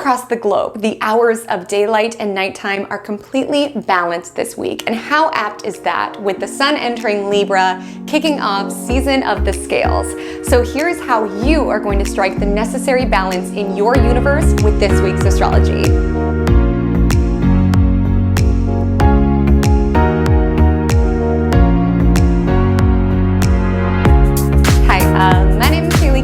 across the globe, the hours of daylight and nighttime are completely balanced this week. And how apt is that with the sun entering Libra, kicking off season of the scales? So here's how you are going to strike the necessary balance in your universe with this week's astrology.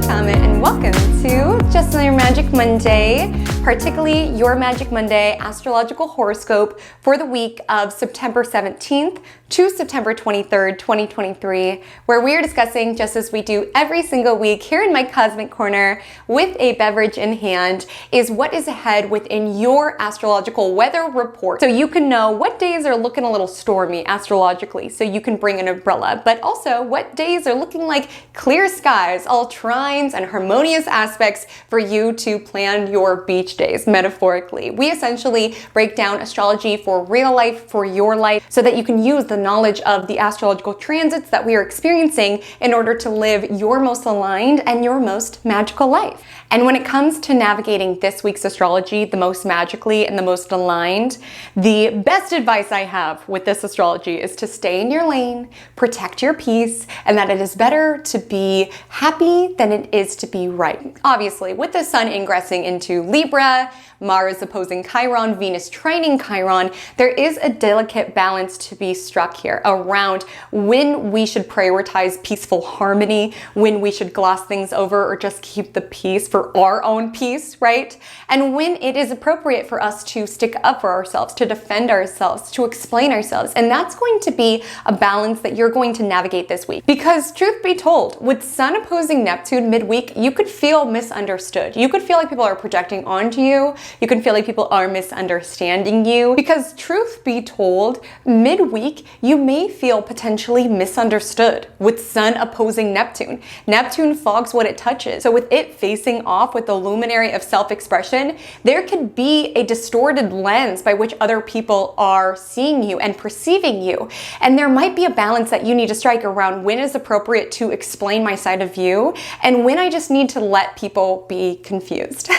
Comet, and welcome to Just Another Magic Monday, particularly your Magic Monday astrological horoscope for the week of September 17th to September 23rd, 2023, where we are discussing, just as we do every single week here in my Cosmic Corner with a beverage in hand, is what is ahead within your astrological weather report. So you can know what days are looking a little stormy astrologically, so you can bring an umbrella, but also what days are looking like clear skies, all trines and harmonious aspects for you to plan your beach days, metaphorically. We essentially break down astrology for real life, for your life, so that you can use the knowledge of the astrological transits that we are experiencing in order to live your most aligned and your most magical life. And when it comes to navigating this week's astrology the most magically and the most aligned, the best advice I have with this astrology is to stay in your lane, protect your peace, and that it is better to be happy than it is to be right. Obviously, with the sun ingressing into Libra, Mars opposing Chiron, Venus trining Chiron, there is a delicate balance to be struck here around when we should prioritize peaceful harmony, when we should gloss things over or just keep the peace for our own peace, right? And when it is appropriate for us to stick up for ourselves, to defend ourselves, to explain ourselves. And that's going to be a balance that you're going to navigate this week. Because truth be told, with Sun opposing Neptune midweek, you could feel misunderstood. You could feel like people are projecting onto you. You can feel like people are misunderstanding you. Because truth be told, midweek, you may feel potentially misunderstood with Sun opposing Neptune. Neptune fogs what it touches. So with it facing off with the luminary of self-expression, there could be a distorted lens by which other people are seeing you and perceiving you. And there might be a balance that you need to strike around when is appropriate to explain my side of view and when I just need to let people be confused.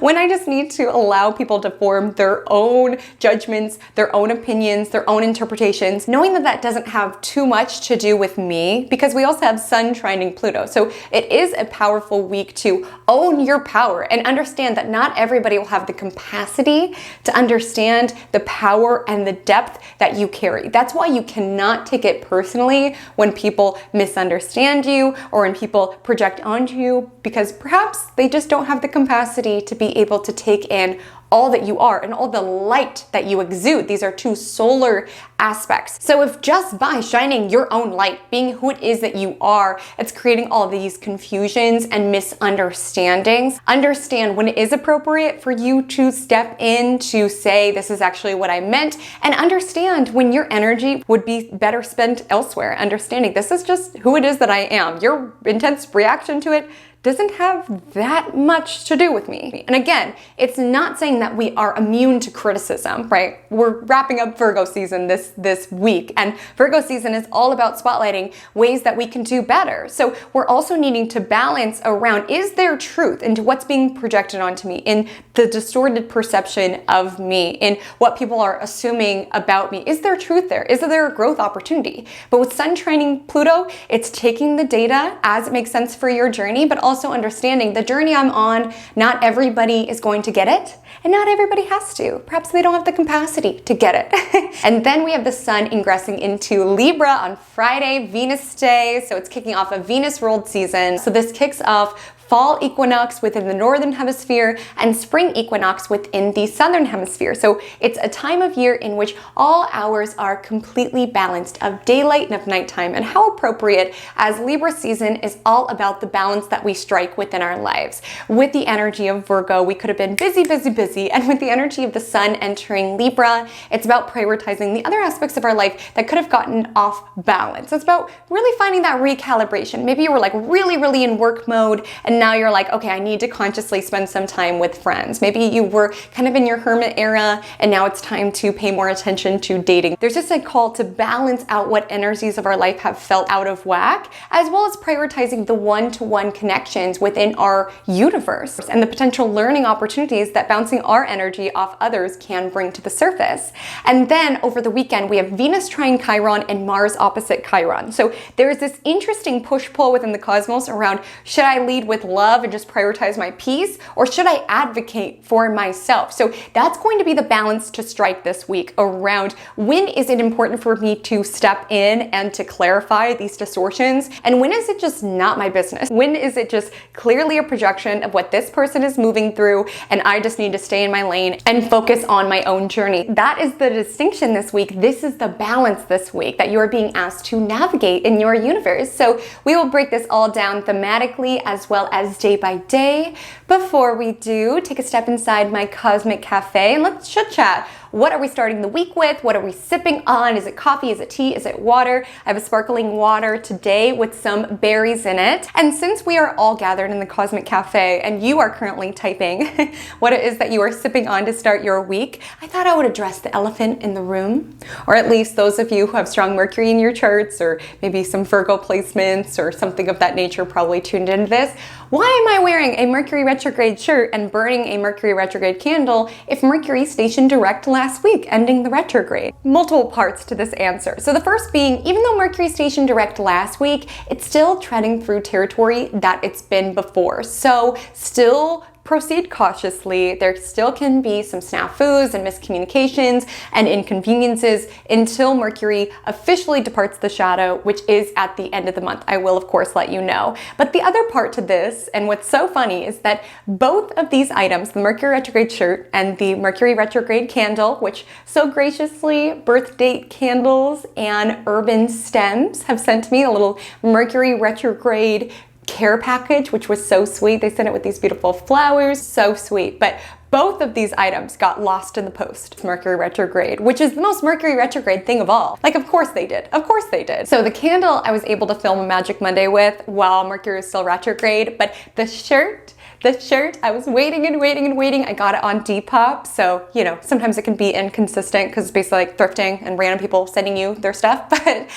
When I just need to allow people to form their own judgments, their own opinions, their own interpretations, knowing that that doesn't have too much to do with me, because we also have Sun trining Pluto. So it is a powerful week to own your power and understand that not everybody will have the capacity to understand the power and the depth that you carry. That's why you cannot take it personally when people misunderstand you or when people project onto you, because perhaps they just don't have the capacity to be able to take in all that you are and all the light that you exude. These are two solar aspects. So if just by shining your own light, being who it is that you are, it's creating all these confusions and misunderstandings, understand when it is appropriate for you to step in to say, this is actually what I meant, and understand when your energy would be better spent elsewhere, understanding this is just who it is that I am. Your intense reaction to it doesn't have that much to do with me. And again, it's not saying that we are immune to criticism, right? We're wrapping up Virgo season this week, and Virgo season is all about spotlighting ways that we can do better. So we're also needing to balance around, is there truth into what's being projected onto me, in the distorted perception of me, in what people are assuming about me? Is there truth there? Is there a growth opportunity? But with Sun trining Pluto, it's taking the data as it makes sense for your journey, but also understanding the journey I'm on, not everybody is going to get it, and not everybody has to. Perhaps they don't have the capacity to get it. And then we have the sun ingressing into Libra on Friday, Venus Day, so it's kicking off a Venus ruled season. So this kicks off fall equinox within the northern hemisphere and spring equinox within the southern hemisphere. So it's a time of year in which all hours are completely balanced, of daylight and of nighttime, and how appropriate, as Libra season is all about the balance that we strike within our lives. With the energy of Virgo, we could have been busy, and with the energy of the sun entering Libra, it's about prioritizing the other aspects of our life that could have gotten off balance. It's about really finding that recalibration. Maybe you were like really in work mode, and now you're like, okay, I need to consciously spend some time with friends. Maybe you were kind of in your hermit era and now it's time to pay more attention to dating. There's just a call to balance out what energies of our life have felt out of whack, as well as prioritizing the one-to-one connections within our universe and the potential learning opportunities that bouncing our energy off others can bring to the surface. And then over the weekend, we have Venus trine Chiron and Mars opposite Chiron. So there's this interesting push-pull within the cosmos around, should I lead with love and just prioritize my peace, or should I advocate for myself? So that's going to be the balance to strike this week around, when is it important for me to step in and to clarify these distortions, and when is it just not my business? When is it just clearly a projection of what this person is moving through and I just need to stay in my lane and focus on my own journey? That is the distinction this week. This is the balance this week that you are being asked to navigate in your universe. So we will break this all down thematically as well as day by day. Before we do, take a step inside my cosmic cafe and let's chit chat. What are we starting the week with? What are we sipping on? Is it coffee? Is it tea? Is it water? I have a sparkling water today with some berries in it. And since we are all gathered in the Cosmic Cafe and you are currently typing what it is that you are sipping on to start your week, I thought I would address the elephant in the room, or at least those of you who have strong Mercury in your charts, or maybe some Virgo placements or something of that nature probably tuned into this. Why am I wearing a Mercury retrograde shirt and burning a Mercury retrograde candle if Mercury stationed direct last week, ending the retrograde? Multiple parts to this answer. So the first being, even though Mercury stationed direct last week, it's still treading through territory that it's been before. So still proceed cautiously. There still can be some snafus and miscommunications and inconveniences until Mercury officially departs the shadow, which is at the end of the month. I will, of course, let you know. But the other part to this, and what's so funny, is that both of these items, the Mercury retrograde shirt and the Mercury retrograde candle, which so graciously birth date candles and urban stems have sent me a little Mercury retrograde care package, which was so sweet. They sent it with these beautiful flowers, so sweet. But both of these items got lost in the post. Mercury retrograde, which is the most Mercury retrograde thing of all. Like, of course they did. Of course they did. So the candle I was able to film a Magic Monday with while Mercury is still retrograde, but the shirt, I was waiting and waiting and waiting. I got it on Depop, so, you know, sometimes it can be inconsistent because it's basically like thrifting and random people sending you their stuff, but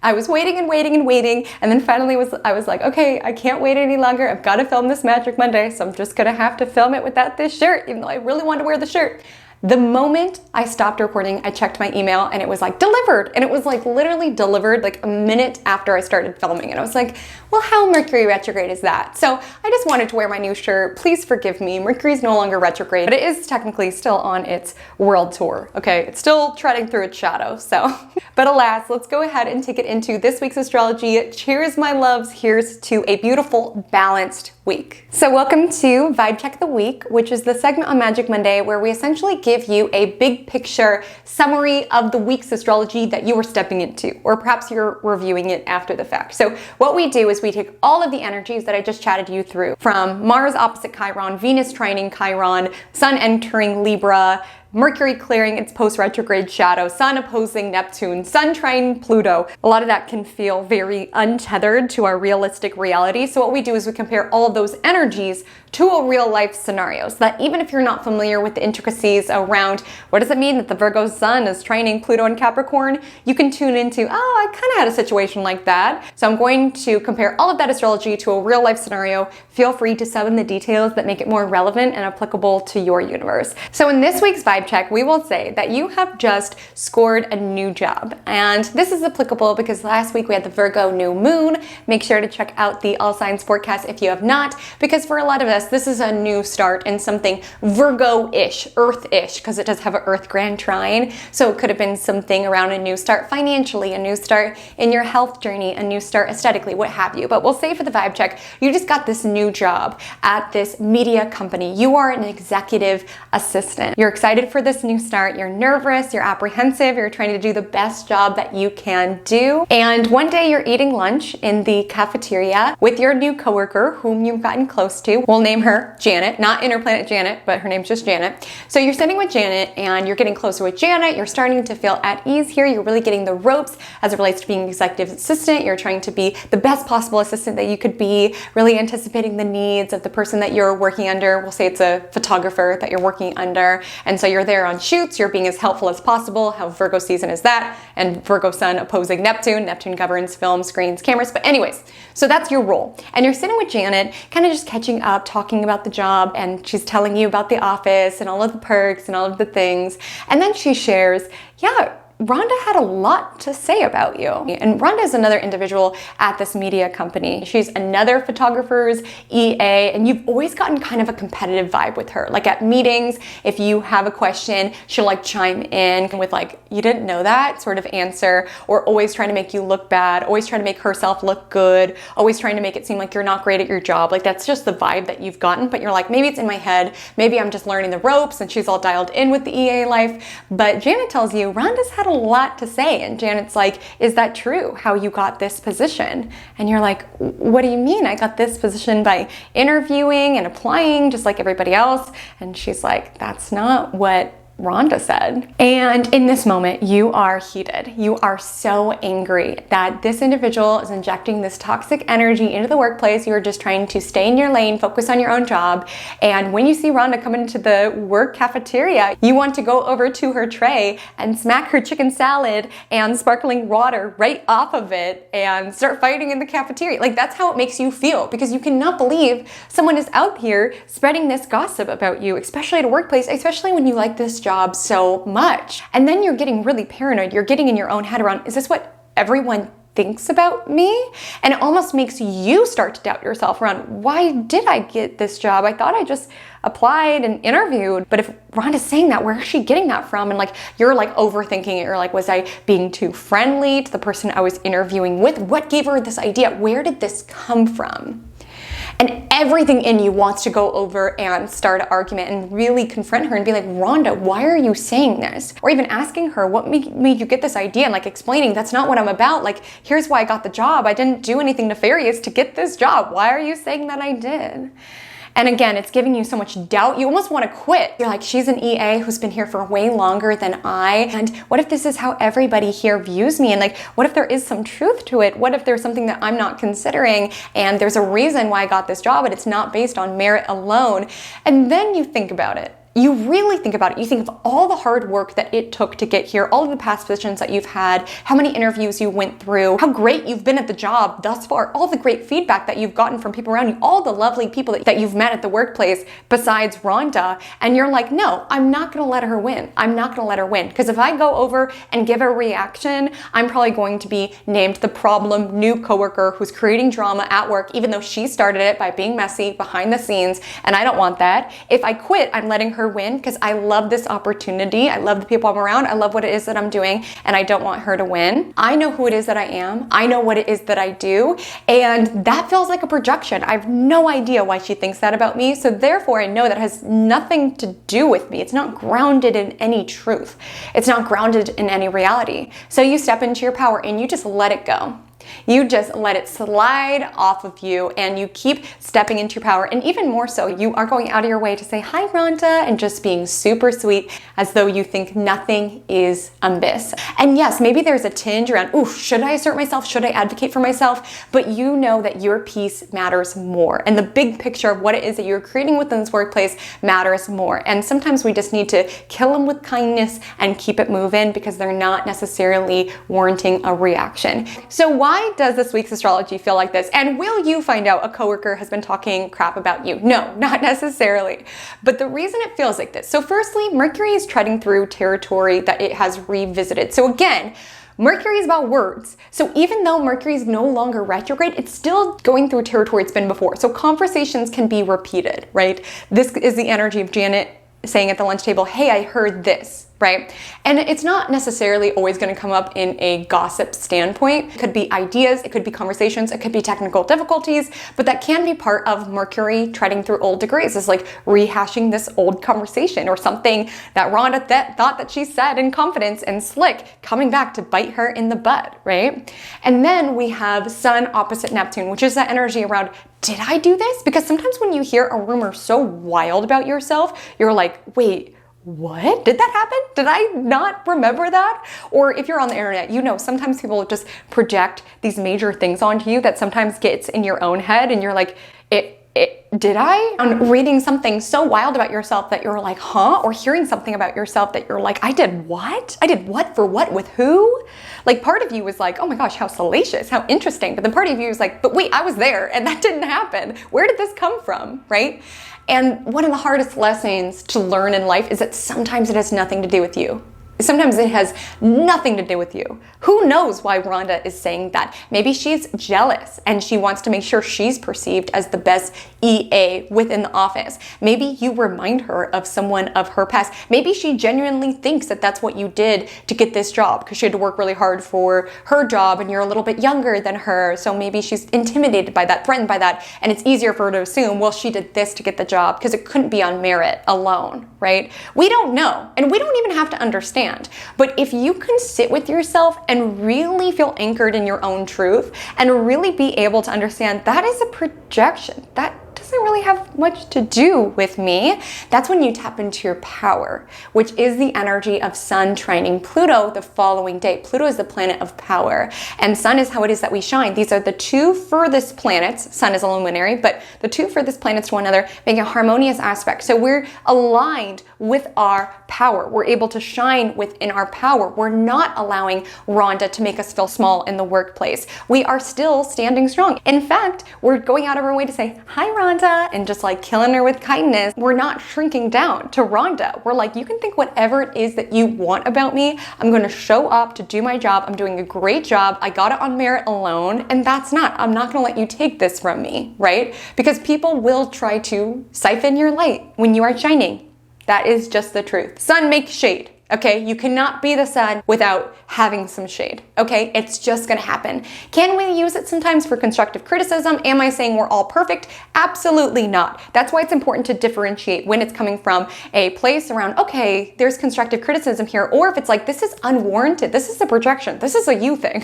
I was waiting and waiting and waiting, and then finally I was like, okay, I can't wait any longer. I've got to film this Magic Monday, so I'm just gonna have to film it without this shirt, even though I really wanted to wear the shirt. The moment I stopped recording, I checked my email and it was like delivered. And it was like literally delivered like a minute after I started filming. And I was like, well, how Mercury retrograde is that? So I just wanted to wear my new shirt. Please forgive me. Mercury's no longer retrograde, but it is technically still on its world tour. Okay, it's still treading through its shadow. So, but alas, let's go ahead and take it into this week's astrology. Cheers, my loves. Here's to a beautiful, balanced week. So welcome to Vibe Check of the Week, which is the segment on Magic Monday where we essentially give you a big picture summary of the week's astrology that you are stepping into, or perhaps you're reviewing it after the fact. So what we do is we take all of the energies that I just chatted you through, from Mars opposite Chiron, Venus trining Chiron, Sun entering Libra, Mercury clearing its post-retrograde shadow, Sun opposing Neptune, Sun trine Pluto. A lot of that can feel very untethered to our realistic reality. So what we do is we compare all of those energies to a real life scenario, so that even if you're not familiar with the intricacies around what does it mean that the Virgo Sun is trining Pluto and Capricorn, you can tune into, oh, I kind of had a situation like that. So I'm going to compare all of that astrology to a real life scenario. Feel free to sub in the details that make it more relevant and applicable to your universe. So in this week's Vibe Check, we will say that you have just scored a new job. And this is applicable because last week we had the Virgo new moon. Make sure to check out the All Signs forecast if you have not, because for a lot of us, this is a new start in something Virgo-ish, Earth-ish, because it does have an Earth grand trine. So it could have been something around a new start financially, a new start in your health journey, a new start aesthetically, what have you. But we'll say for the Vibe Check, you just got this new job at this media company. You are an executive assistant. You're excited excited for this new start. You're nervous, you're apprehensive, you're trying to do the best job that you can do. And one day you're eating lunch in the cafeteria with your new coworker whom you've gotten close to. We'll name her Janet, not Interplanet Janet, but her name's just Janet. So you're sitting with Janet and you're getting closer with Janet. You're starting to feel at ease here. You're really getting the ropes as it relates to being executive assistant. You're trying to be the best possible assistant that you could be, really anticipating the needs of the person that you're working under. We'll say it's a photographer that you're working under. And so you're there on shoots. You're being as helpful as possible. How Virgo season is that? And Virgo Sun opposing Neptune. Neptune governs film, screens, cameras. But anyways, so that's your role. And you're sitting with Janet, kind of just catching up, talking about the job. And she's telling you about the office and all of the perks and all of the things. And then she shares, yeah, Rhonda had a lot to say about you. And Rhonda is another individual at this media company. She's another photographer's EA, and you've always gotten kind of a competitive vibe with her. Like at meetings, if you have a question, she'll like chime in with like, you didn't know that sort of answer, or always trying to make you look bad, always trying to make herself look good, always trying to make it seem like you're not great at your job. Like that's just the vibe that you've gotten, but you're like, maybe it's in my head, maybe I'm just learning the ropes, and she's all dialed in with the EA life. But Janet tells you, Rhonda's had a lot to say. And Janet's like, is that true, how you got this position? And you're like, what do you mean? I got this position by interviewing and applying just like everybody else. And she's like, that's not what Rhonda said. And in this moment, you are heated. You are so angry that this individual is injecting this toxic energy into the workplace. You're just trying to stay in your lane, focus on your own job. And when you see Rhonda come into the work cafeteria, you want to go over to her tray and smack her chicken salad and sparkling water right off of it and start fighting in the cafeteria. Like that's how it makes you feel, because you cannot believe someone is out here spreading this gossip about you, especially at a workplace, especially when you like this job so much. And then you're getting really paranoid. You're getting in your own head around, is this what everyone thinks about me? And it almost makes you start to doubt yourself around, why did I get this job? I thought I just applied and interviewed. But if Rhonda's saying that, where is she getting that from? And like, you're like overthinking it. You're like, was I being too friendly to the person I was interviewing with? What gave her this idea? Where did this come from? And everything in you wants to go over and start an argument and really confront her and be like, Rhonda, why are you saying this? Or even asking her, what made you get this idea? And like explaining, that's not what I'm about. Like, here's why I got the job. I didn't do anything nefarious to get this job. Why are you saying that I did? And again, it's giving you so much doubt. You almost want to quit. You're like, she's an EA who's been here for way longer than I. And what if this is how everybody here views me? And like, what if there is some truth to it? What if there's something that I'm not considering? And there's a reason why I got this job, and it's not based on merit alone. And then you think about it. You really think about it. You think of all the hard work that it took to get here, all of the past positions that you've had, how many interviews you went through, how great you've been at the job thus far, all the great feedback that you've gotten from people around you, all the lovely people that you've met at the workplace besides Rhonda. And you're like, no, I'm not going to let her win. I'm not going to let her win. Because if I go over and give a reaction, I'm probably going to be named the problem new coworker who's creating drama at work, even though she started it by being messy behind the scenes. And I don't want that. If I quit, I'm letting her win because I love this opportunity. I love the people I'm around. I love what it is that I'm doing, and I don't want her to win. I know who it is that I am. I know what it is that I do, and that feels like a projection. I have no idea why she thinks that about me, so therefore I know that has nothing to do with me. It's not grounded in any truth. It's not grounded in any reality. So you step into your power and you just let it go. You just let it slide off of you, and you keep stepping into your power. And even more so, you are going out of your way to say, hi, Rhonda, and just being super sweet as though you think nothing is amiss. And yes, maybe there's a tinge around, ooh, should I assert myself? Should I advocate for myself? But you know that your piece matters more. And the big picture of what it is that you're creating within this workplace matters more. And sometimes we just need to kill them with kindness and keep it moving because they're not necessarily warranting a reaction. So why does this week's astrology feel like this? And will you find out a coworker has been talking crap about you? No, not necessarily. But the reason it feels like this. So firstly, Mercury is treading through territory that it has revisited. So again, Mercury is about words. So even though Mercury is no longer retrograde, it's still going through territory it's been before. So conversations can be repeated, right? This is the energy of Janet saying at the lunch table, hey, I heard this, right? And it's not necessarily always going to come up in a gossip standpoint. It could be ideas, it could be conversations, it could be technical difficulties, but that can be part of Mercury treading through old degrees. It's like rehashing this old conversation or something that Rhonda thought that she said in confidence and slick coming back to bite her in the butt, right? And then we have Sun opposite Neptune, which is that energy around, did I do this? Because sometimes when you hear a rumor so wild about yourself, you're like, wait, what? Did that happen? Did I not remember that? Or if you're on the internet, you know, sometimes people just project these major things onto you that sometimes gets in your own head and you're like, did I? And reading something so wild about yourself that you're like, huh? Or hearing something about yourself that you're like, I did what? I did what for what with who? Like part of you was like, oh my gosh, how salacious, how interesting. But then part of you was like, but wait, I was there and that didn't happen. Where did this come from, right? And one of the hardest lessons to learn in life is that sometimes it has nothing to do with you. Sometimes it has nothing to do with you. Who knows why Rhonda is saying that? Maybe she's jealous and she wants to make sure she's perceived as the best EA within the office. Maybe you remind her of someone of her past. Maybe she genuinely thinks that that's what you did to get this job because she had to work really hard for her job and you're a little bit younger than her. So maybe she's intimidated by that, threatened by that. And it's easier for her to assume, well, she did this to get the job because it couldn't be on merit alone, right? We don't know. And we don't even have to understand. But if you can sit with yourself and really feel anchored in your own truth and really be able to understand that is a projection, that doesn't really have much to do with me, that's when you tap into your power, which is the energy of Sun trining Pluto the following day. Pluto is the planet of power, and Sun is how it is that we shine. These are the two furthest planets. Sun is a luminary, but the two furthest planets to one another make a harmonious aspect. So we're aligned with our power. We're able to shine within our power. We're not allowing Rhonda to make us feel small in the workplace. We are still standing strong. In fact, we're going out of our way to say, hi, Rhonda, and just like killing her with kindness. We're not shrinking down to Rhonda. We're like, you can think whatever it is that you want about me. I'm going to show up to do my job. I'm doing a great job. I got it on merit alone. And I'm not going to let you take this from me, right? Because people will try to siphon your light when you are shining. That is just the truth. Sun makes shade. Okay, you cannot be the sun without having some shade. Okay, it's just gonna happen. Can we use it sometimes for constructive criticism? Am I saying we're all perfect? Absolutely not. That's why it's important to differentiate when it's coming from a place around, okay, there's constructive criticism here, or if it's like, this is unwarranted, this is a projection, this is a you thing,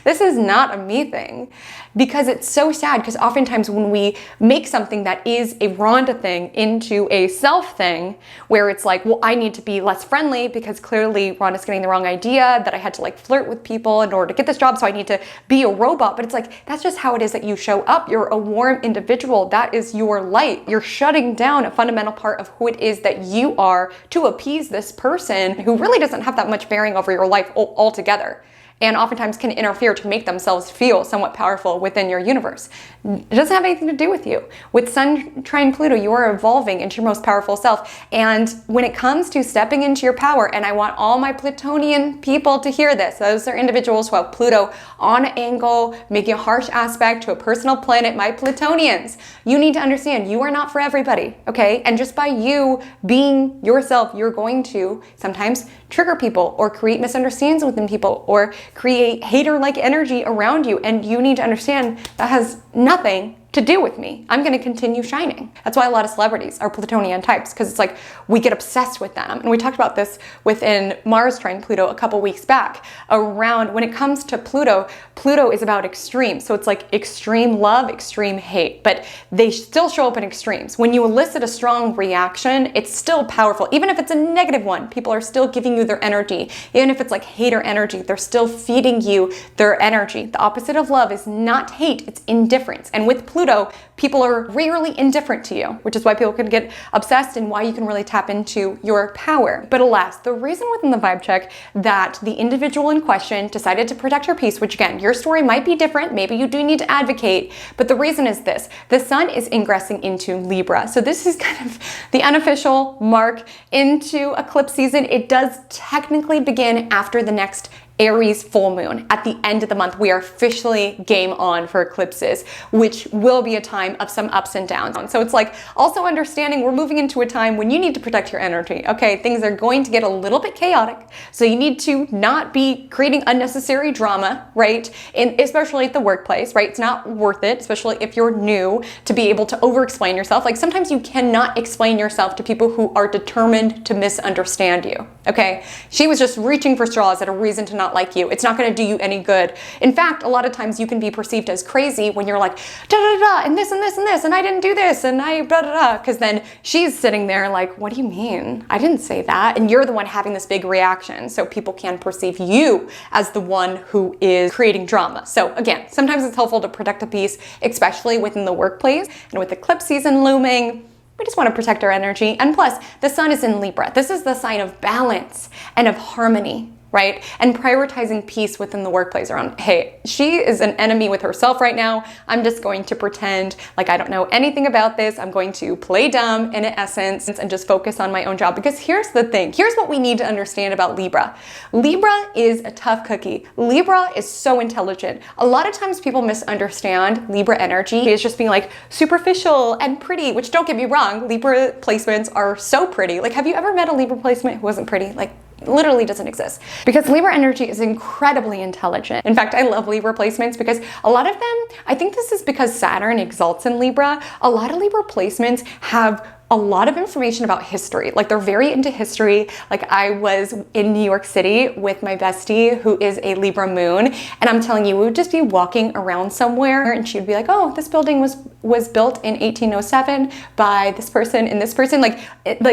this is not a me thing. Because it's so sad, because oftentimes when we make something that is a Rhonda thing into a self thing, where it's like, well, I need to be less friendly because clearly Rhonda's getting the wrong idea that I had to like flirt with people in order to get this job, so I need to be a robot. But it's like, that's just how it is that you show up. You're a warm individual. That is your light. You're shutting down a fundamental part of who it is that you are to appease this person who really doesn't have that much bearing over your life altogether, and oftentimes can interfere to make themselves feel somewhat powerful within your universe. It doesn't have anything to do with you. With Sun trine Pluto, you are evolving into your most powerful self. And when it comes to stepping into your power, and I want all my Plutonian people to hear this, those are individuals who have Pluto on an angle, making a harsh aspect to a personal planet, my Plutonians, you need to understand you are not for everybody, okay? And just by you being yourself, you're going to sometimes trigger people or create misunderstandings within people or create hater-like energy around you. And you need to understand that has nothing to do with me. I'm going to continue shining. That's why a lot of celebrities are Plutonian types, because it's like we get obsessed with them. And we talked about this within Mars trine Pluto a couple weeks back around when it comes to Pluto, Pluto is about extremes. So it's like extreme love, extreme hate, but they still show up in extremes. When you elicit a strong reaction, it's still powerful. Even if it's a negative one, people are still giving you their energy. Even if it's like hater energy, they're still feeding you their energy. The opposite of love is not hate, it's indifference. And with Pluto, people are rarely indifferent to you, which is why people can get obsessed and why you can really tap into your power. But alas, the reason within the vibe check that the individual in question decided to protect her peace, which again, your story might be different, maybe you do need to advocate, but the reason is this: the sun is ingressing into Libra. So this is kind of the unofficial mark into eclipse season. It does technically begin after the next Aries full moon. At the end of the month, we are officially game on for eclipses, which will be a time of some ups and downs. So it's like also understanding we're moving into a time when you need to protect your energy. Okay, things are going to get a little bit chaotic. So you need to not be creating unnecessary drama, right? And especially at the workplace, right? It's not worth it, especially if you're new, to be able to over-explain yourself. Like sometimes you cannot explain yourself to people who are determined to misunderstand you. Okay, she was just reaching for straws at a reason to not like you. It's not going to do you any good. In fact, a lot of times you can be perceived as crazy when you're like, da da da, and this and this and this, and I didn't do this, and I da da da, because then she's sitting there like, what do you mean? I didn't say that. And you're the one having this big reaction. So people can perceive you as the one who is creating drama. So again, sometimes it's helpful to protect the peace, especially within the workplace. And with eclipse season looming, we just want to protect our energy. And plus, the sun is in Libra. This is the sign of balance and of harmony, right? And prioritizing peace within the workplace around, hey, she is an enemy with herself right now. I'm just going to pretend like I don't know anything about this. I'm going to play dumb in essence and just focus on my own job. Because here's the thing. Here's what we need to understand about Libra. Libra is a tough cookie. Libra is so intelligent. A lot of times people misunderstand Libra energy as just being like superficial and pretty, which don't get me wrong, Libra placements are so pretty. Like, have you ever met a Libra placement who wasn't pretty? Like, literally doesn't exist, because Libra energy is incredibly intelligent. In fact, I love Libra placements because a lot of them, I think this is because Saturn exalts in Libra, a lot of Libra placements have a lot of information about history. Like they're very into history. Like I was in New York City with my bestie who is a Libra moon, and I'm telling you, we would just be walking around somewhere and she would be like, oh, this building was built in 1807 by this person and this person, like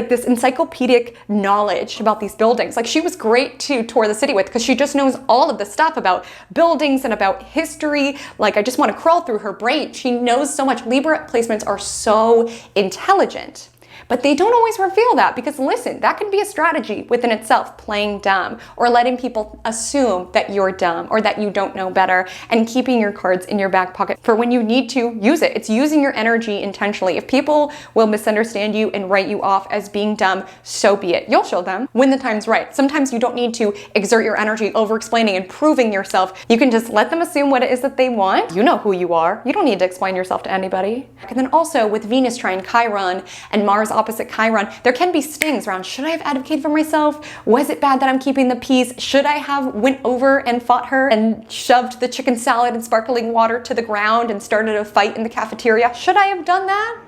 this encyclopedic knowledge about these buildings. Like she was great to tour the city with because she just knows all of the stuff about buildings and about history. Like I just want to crawl through her brain. She knows so much. Libra placements are so intelligent. But they don't always reveal that, because listen, that can be a strategy within itself, playing dumb or letting people assume that you're dumb or that you don't know better and keeping your cards in your back pocket for when you need to use it. It's using your energy intentionally. If people will misunderstand you and write you off as being dumb, so be it. You'll show them when the time's right. Sometimes you don't need to exert your energy over explaining and proving yourself. You can just let them assume what it is that they want. You know who you are. You don't need to explain yourself to anybody. And then also with Venus trine Chiron and Mars opposite Chiron, there can be stings around, should I have advocated for myself? Was it bad that I'm keeping the peace? Should I have went over and fought her and shoved the chicken salad and sparkling water to the ground and started a fight in the cafeteria? Should I have done that?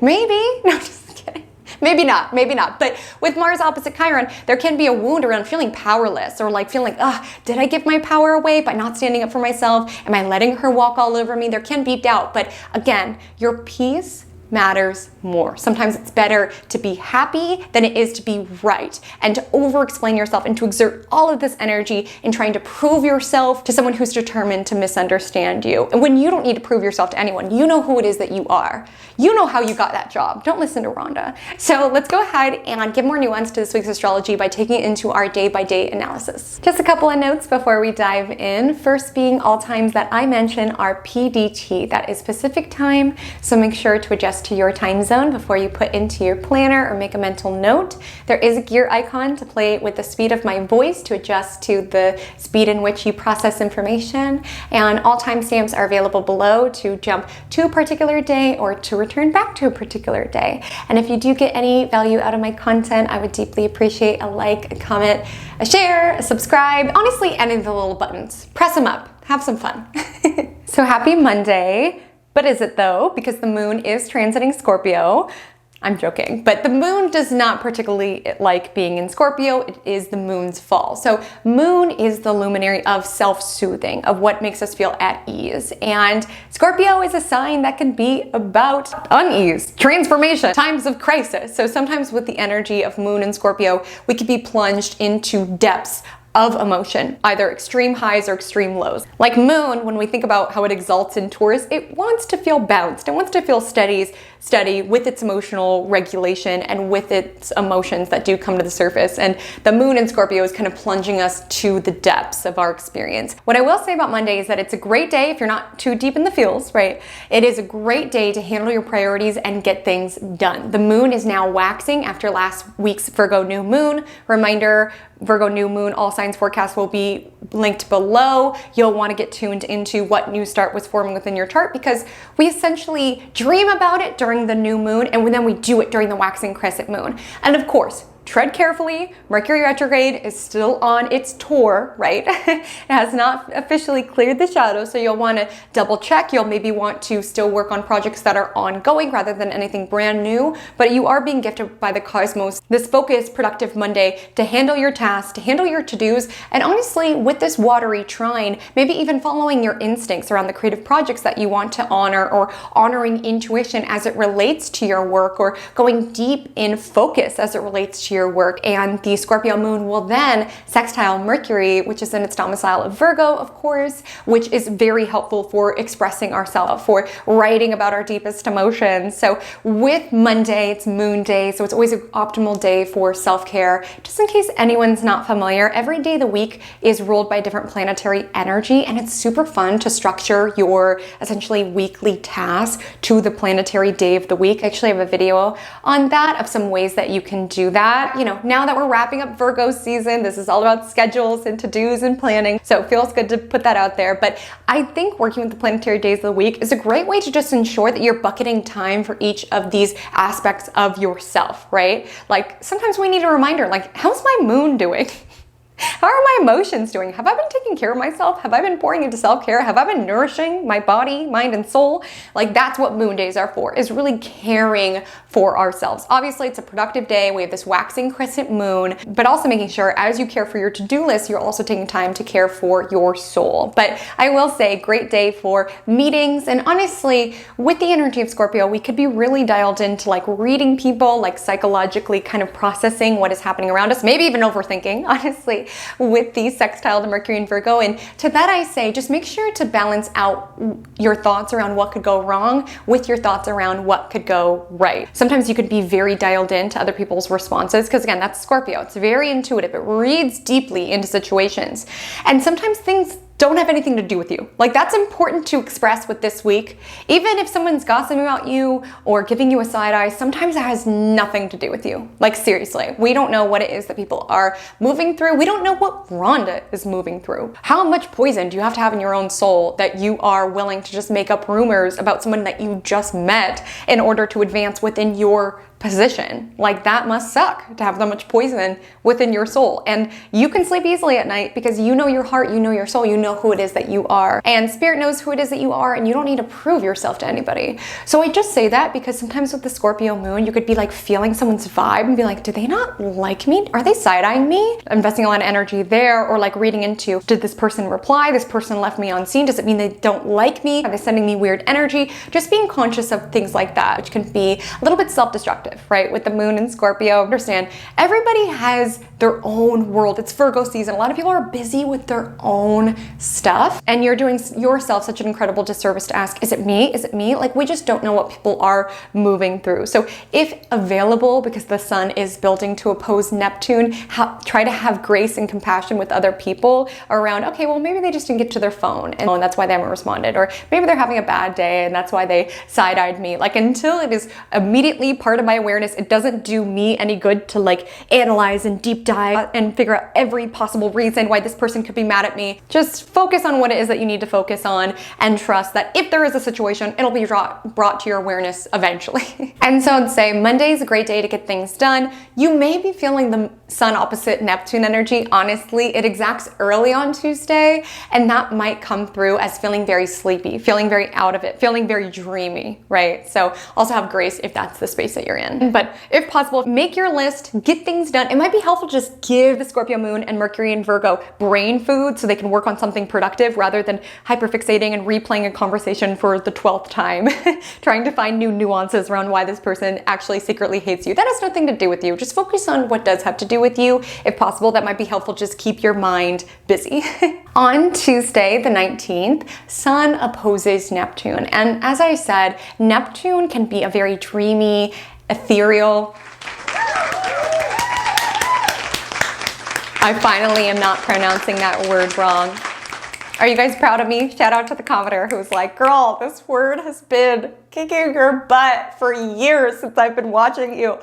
Maybe. No, just kidding. Maybe not, maybe not. But with Mars opposite Chiron, there can be a wound around feeling powerless or like feeling like, did I give my power away by not standing up for myself? Am I letting her walk all over me? There can be doubt, but again, your peace matters more. Sometimes it's better to be happy than it is to be right, and to over-explain yourself and to exert all of this energy in trying to prove yourself to someone who's determined to misunderstand you. And when you don't need to prove yourself to anyone, you know who it is that you are. You know how you got that job. Don't listen to Rhonda. So let's go ahead and give more nuance to this week's astrology by taking it into our day-by-day analysis. Just a couple of notes before we dive in. First being, all times that I mention are PDT. That is Pacific time, so make sure to adjust to your time zone before you put into your planner or make a mental note. There is a gear icon to play with the speed of my voice to adjust to the speed in which you process information, and all timestamps are available below to jump to a particular day or to return back to a particular day. And if you do get any value out of my content, I would deeply appreciate a like, a comment, a share, a subscribe, honestly any of the little buttons. Press them up, have some fun. So happy Monday. But is it though? Because the moon is transiting Scorpio. I'm joking, but the moon does not particularly like being in Scorpio. It is the moon's fall. So moon is the luminary of self-soothing, of what makes us feel at ease. And Scorpio is a sign that can be about unease, transformation, times of crisis. So sometimes with the energy of moon and Scorpio, we could be plunged into depths of emotion, either extreme highs or extreme lows. Like moon, when we think about how it exalts in Taurus, it wants to feel balanced. It wants to feel steady with its emotional regulation and with its emotions that do come to the surface. And the moon in Scorpio is kind of plunging us to the depths of our experience. What I will say about Monday is that it's a great day if you're not too deep in the feels, right? It is a great day to handle your priorities and get things done. The moon is now waxing after last week's Virgo new moon. Reminder, Virgo new moon, all signs forecast will be linked below. You'll want to get tuned into what new start was forming within your chart, because we essentially dream about it during the new moon and then we do it during the waxing crescent moon. And of course, tread carefully. Mercury retrograde is still on its tour, right? It has not officially cleared the shadow, so you'll want to double check. You'll maybe want to still work on projects that are ongoing rather than anything brand new, but you are being gifted by the cosmos this focused, productive Monday to handle your tasks, to handle your to-dos, and honestly, with this watery trine, maybe even following your instincts around the creative projects that you want to honor, or honoring intuition as it relates to your work, or going deep in focus as it relates to your work. And the Scorpio moon will then sextile Mercury, which is in its domicile of Virgo, of course, which is very helpful for expressing ourselves, for writing about our deepest emotions. So with Monday, it's moon day, so it's always an optimal day for self-care. Just in case anyone's not familiar, every day of the week is ruled by a different planetary energy, and it's super fun to structure your essentially weekly tasks to the planetary day of the week. I actually have a video on that of some ways that you can do that. You know, now that we're wrapping up Virgo season, this is all about schedules and to-dos and planning. So it feels good to put that out there. But I think working with the planetary days of the week is a great way to just ensure that you're bucketing time for each of these aspects of yourself, right? Like sometimes we need a reminder, like, how's my moon doing? How are my emotions doing? Have I been taking care of myself? Have I been pouring into self-care? Have I been nourishing my body, mind, and soul? Like, that's what moon days are for, is really caring for ourselves. Obviously, it's a productive day. We have this waxing crescent moon, but also making sure as you care for your to-do list, you're also taking time to care for your soul. But I will say, great day for meetings. And honestly, with the energy of Scorpio, we could be really dialed into like reading people, like psychologically kind of processing what is happening around us, maybe even overthinking, honestly, with the sextile to Mercury and Virgo. And to that I say, just make sure to balance out your thoughts around what could go wrong with your thoughts around what could go right. Sometimes you could be very dialed into other people's responses, because again, that's Scorpio. It's very intuitive. It reads deeply into situations. And sometimes things don't have anything to do with you. Like, that's important to express with this week. Even if someone's gossiping about you or giving you a side eye, sometimes it has nothing to do with you. Like, seriously, we don't know what it is that people are moving through. We don't know what Rhonda is moving through. How much poison do you have to have in your own soul that you are willing to just make up rumors about someone that you just met in order to advance within your position? Like, that must suck to have that much poison within your soul. And you can sleep easily at night because you know your heart, you know your soul, you know who it is that you are. And spirit knows who it is that you are, and you don't need to prove yourself to anybody. So I just say that because sometimes with the Scorpio moon, you could be like feeling someone's vibe and be like, do they not like me? Are they side-eyeing me? Investing a lot of energy there, or like reading into, did this person reply? This person left me on seen. Does it mean they don't like me? Are they sending me weird energy? Just being conscious of things like that, which can be a little bit self-destructive, right? With the moon in Scorpio, understand everybody has their own world. It's Virgo season. A lot of people are busy with their own stuff, and you're doing yourself such an incredible disservice to ask, is it me? Is it me? Like, we just don't know what people are moving through. So if available, because the sun is building to oppose Neptune, try to have grace and compassion with other people around, okay, well, maybe they just didn't get to their phone and that's why they haven't responded, or maybe they're having a bad day and that's why they side-eyed me. Like, until it is immediately part of my awareness, it doesn't do me any good to like analyze and deep dive and figure out every possible reason why this person could be mad at me. Just focus on what it is that you need to focus on, and trust that if there is a situation, it'll be brought to your awareness eventually. And so I'd say Monday is a great day to get things done. You may be feeling the sun opposite Neptune energy. Honestly, it exacts early on Tuesday, and that might come through as feeling very sleepy, feeling very out of it, feeling very dreamy, right? So also have grace if that's the space that you're in. But if possible, make your list, get things done. It might be helpful to just give the Scorpio moon and Mercury and Virgo brain food so they can work on something productive rather than hyperfixating and replaying a conversation for the 12th time, trying to find new nuances around why this person actually secretly hates you. That has nothing to do with you. Just focus on what does have to do with you. If possible, that might be helpful. Just keep your mind busy. On Tuesday, the 19th, Sun opposes Neptune. And as I said, Neptune can be a very dreamy, ethereal. I finally am not pronouncing that word wrong. Are you guys proud of me? Shout out to the commenter who's like, girl, this word has been kicking your butt for years since I've been watching you.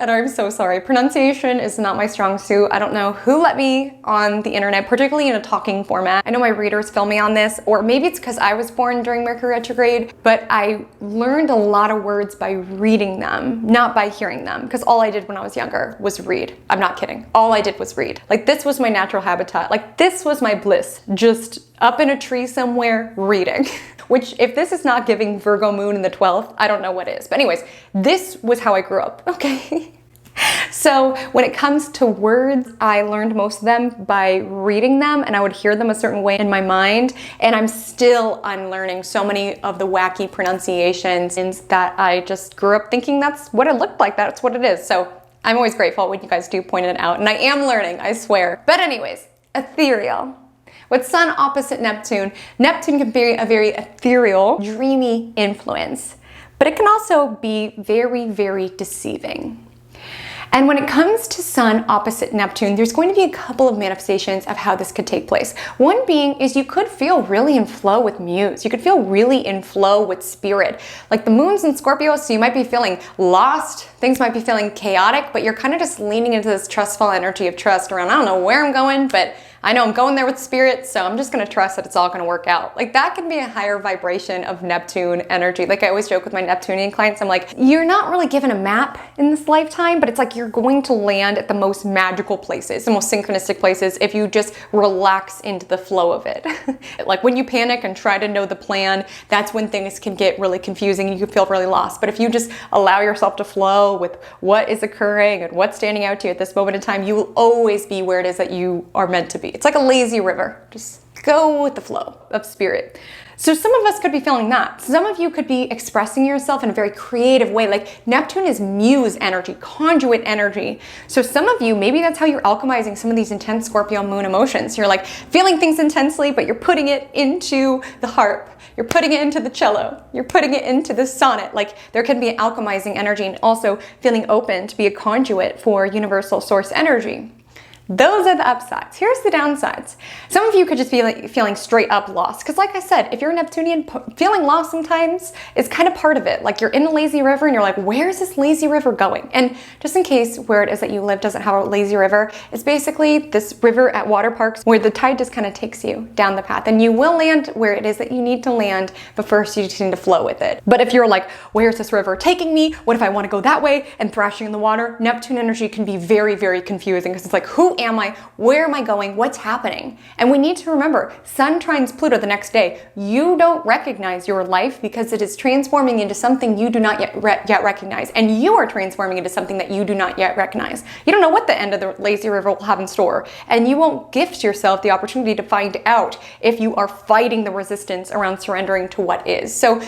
and I'm so sorry. Pronunciation is not my strong suit. I don't know who let me on the internet, particularly in a talking format. I know my readers feel me on this, or maybe it's because I was born during Mercury retrograde, but I learned a lot of words by reading them, not by hearing them, because all I did when I was younger was read. I'm not kidding. All I did was read. Like, this was my natural habitat. Like, this was my bliss, just up in a tree somewhere reading. Which, if this is not giving Virgo moon in the 12th, I don't know what is. But anyways, this was how I grew up, okay? So when it comes to words, I learned most of them by reading them, and I would hear them a certain way in my mind, and I'm still unlearning so many of the wacky pronunciations that I just grew up thinking that's what it looked like, that's what it is. So I'm always grateful when you guys do point it out, and I am learning, I swear. But anyways, ethereal. With Sun opposite Neptune, Neptune can be a very ethereal, dreamy influence, but it can also be very, very deceiving. And when it comes to Sun opposite Neptune, there's going to be a couple of manifestations of how this could take place. One being is you could feel really in flow with muse. You could feel really in flow with spirit. Like the moon's in Scorpio, so you might be feeling lost. Things might be feeling chaotic, but you're kind of just leaning into this trustful energy of trust around, I don't know where I'm going, but I know I'm going there with spirit, so I'm just gonna trust that it's all gonna work out. Like that can be a higher vibration of Neptune energy. Like I always joke with my Neptunian clients, I'm like, you're not really given a map in this lifetime, but it's like you're going to land at the most magical places, the most synchronistic places if you just relax into the flow of it. Like when you panic and try to know the plan, that's when things can get really confusing and you can feel really lost. But if you just allow yourself to flow with what is occurring and what's standing out to you at this moment in time, you will always be where it is that you are meant to be. It's like a lazy river. Just go with the flow of spirit. So some of us could be feeling that. Some of you could be expressing yourself in a very creative way. Like Neptune is muse energy, conduit energy. So some of you, maybe that's how you're alchemizing some of these intense Scorpio moon emotions. You're like feeling things intensely, but you're putting it into the harp. You're putting it into the cello. You're putting it into the sonnet. Like there can be an alchemizing energy and also feeling open to be a conduit for universal source energy. Those are the upsides. Here's the downsides. Some of you could just be like feeling straight up lost. Because like I said, if you're a Neptunian, feeling lost sometimes is kind of part of it. Like you're in a lazy river and you're like, where's this lazy river going? And just in case where it is that you live doesn't have a lazy river, it's basically this river at water parks where the tide just kind of takes you down the path. And you will land where it is that you need to land, but first you just need to flow with it. But if you're like, where's this river taking me? What if I want to go that way? And thrashing in the water, Neptune energy can be very, very confusing because it's like, who am I? Where am I going? What's happening? And we need to remember, Sun trines Pluto the next day. You don't recognize your life because it is transforming into something you do not yet recognize. And you are transforming into something that you do not yet recognize. You don't know what the end of the lazy river will have in store. And you won't gift yourself the opportunity to find out if you are fighting the resistance around surrendering to what is. So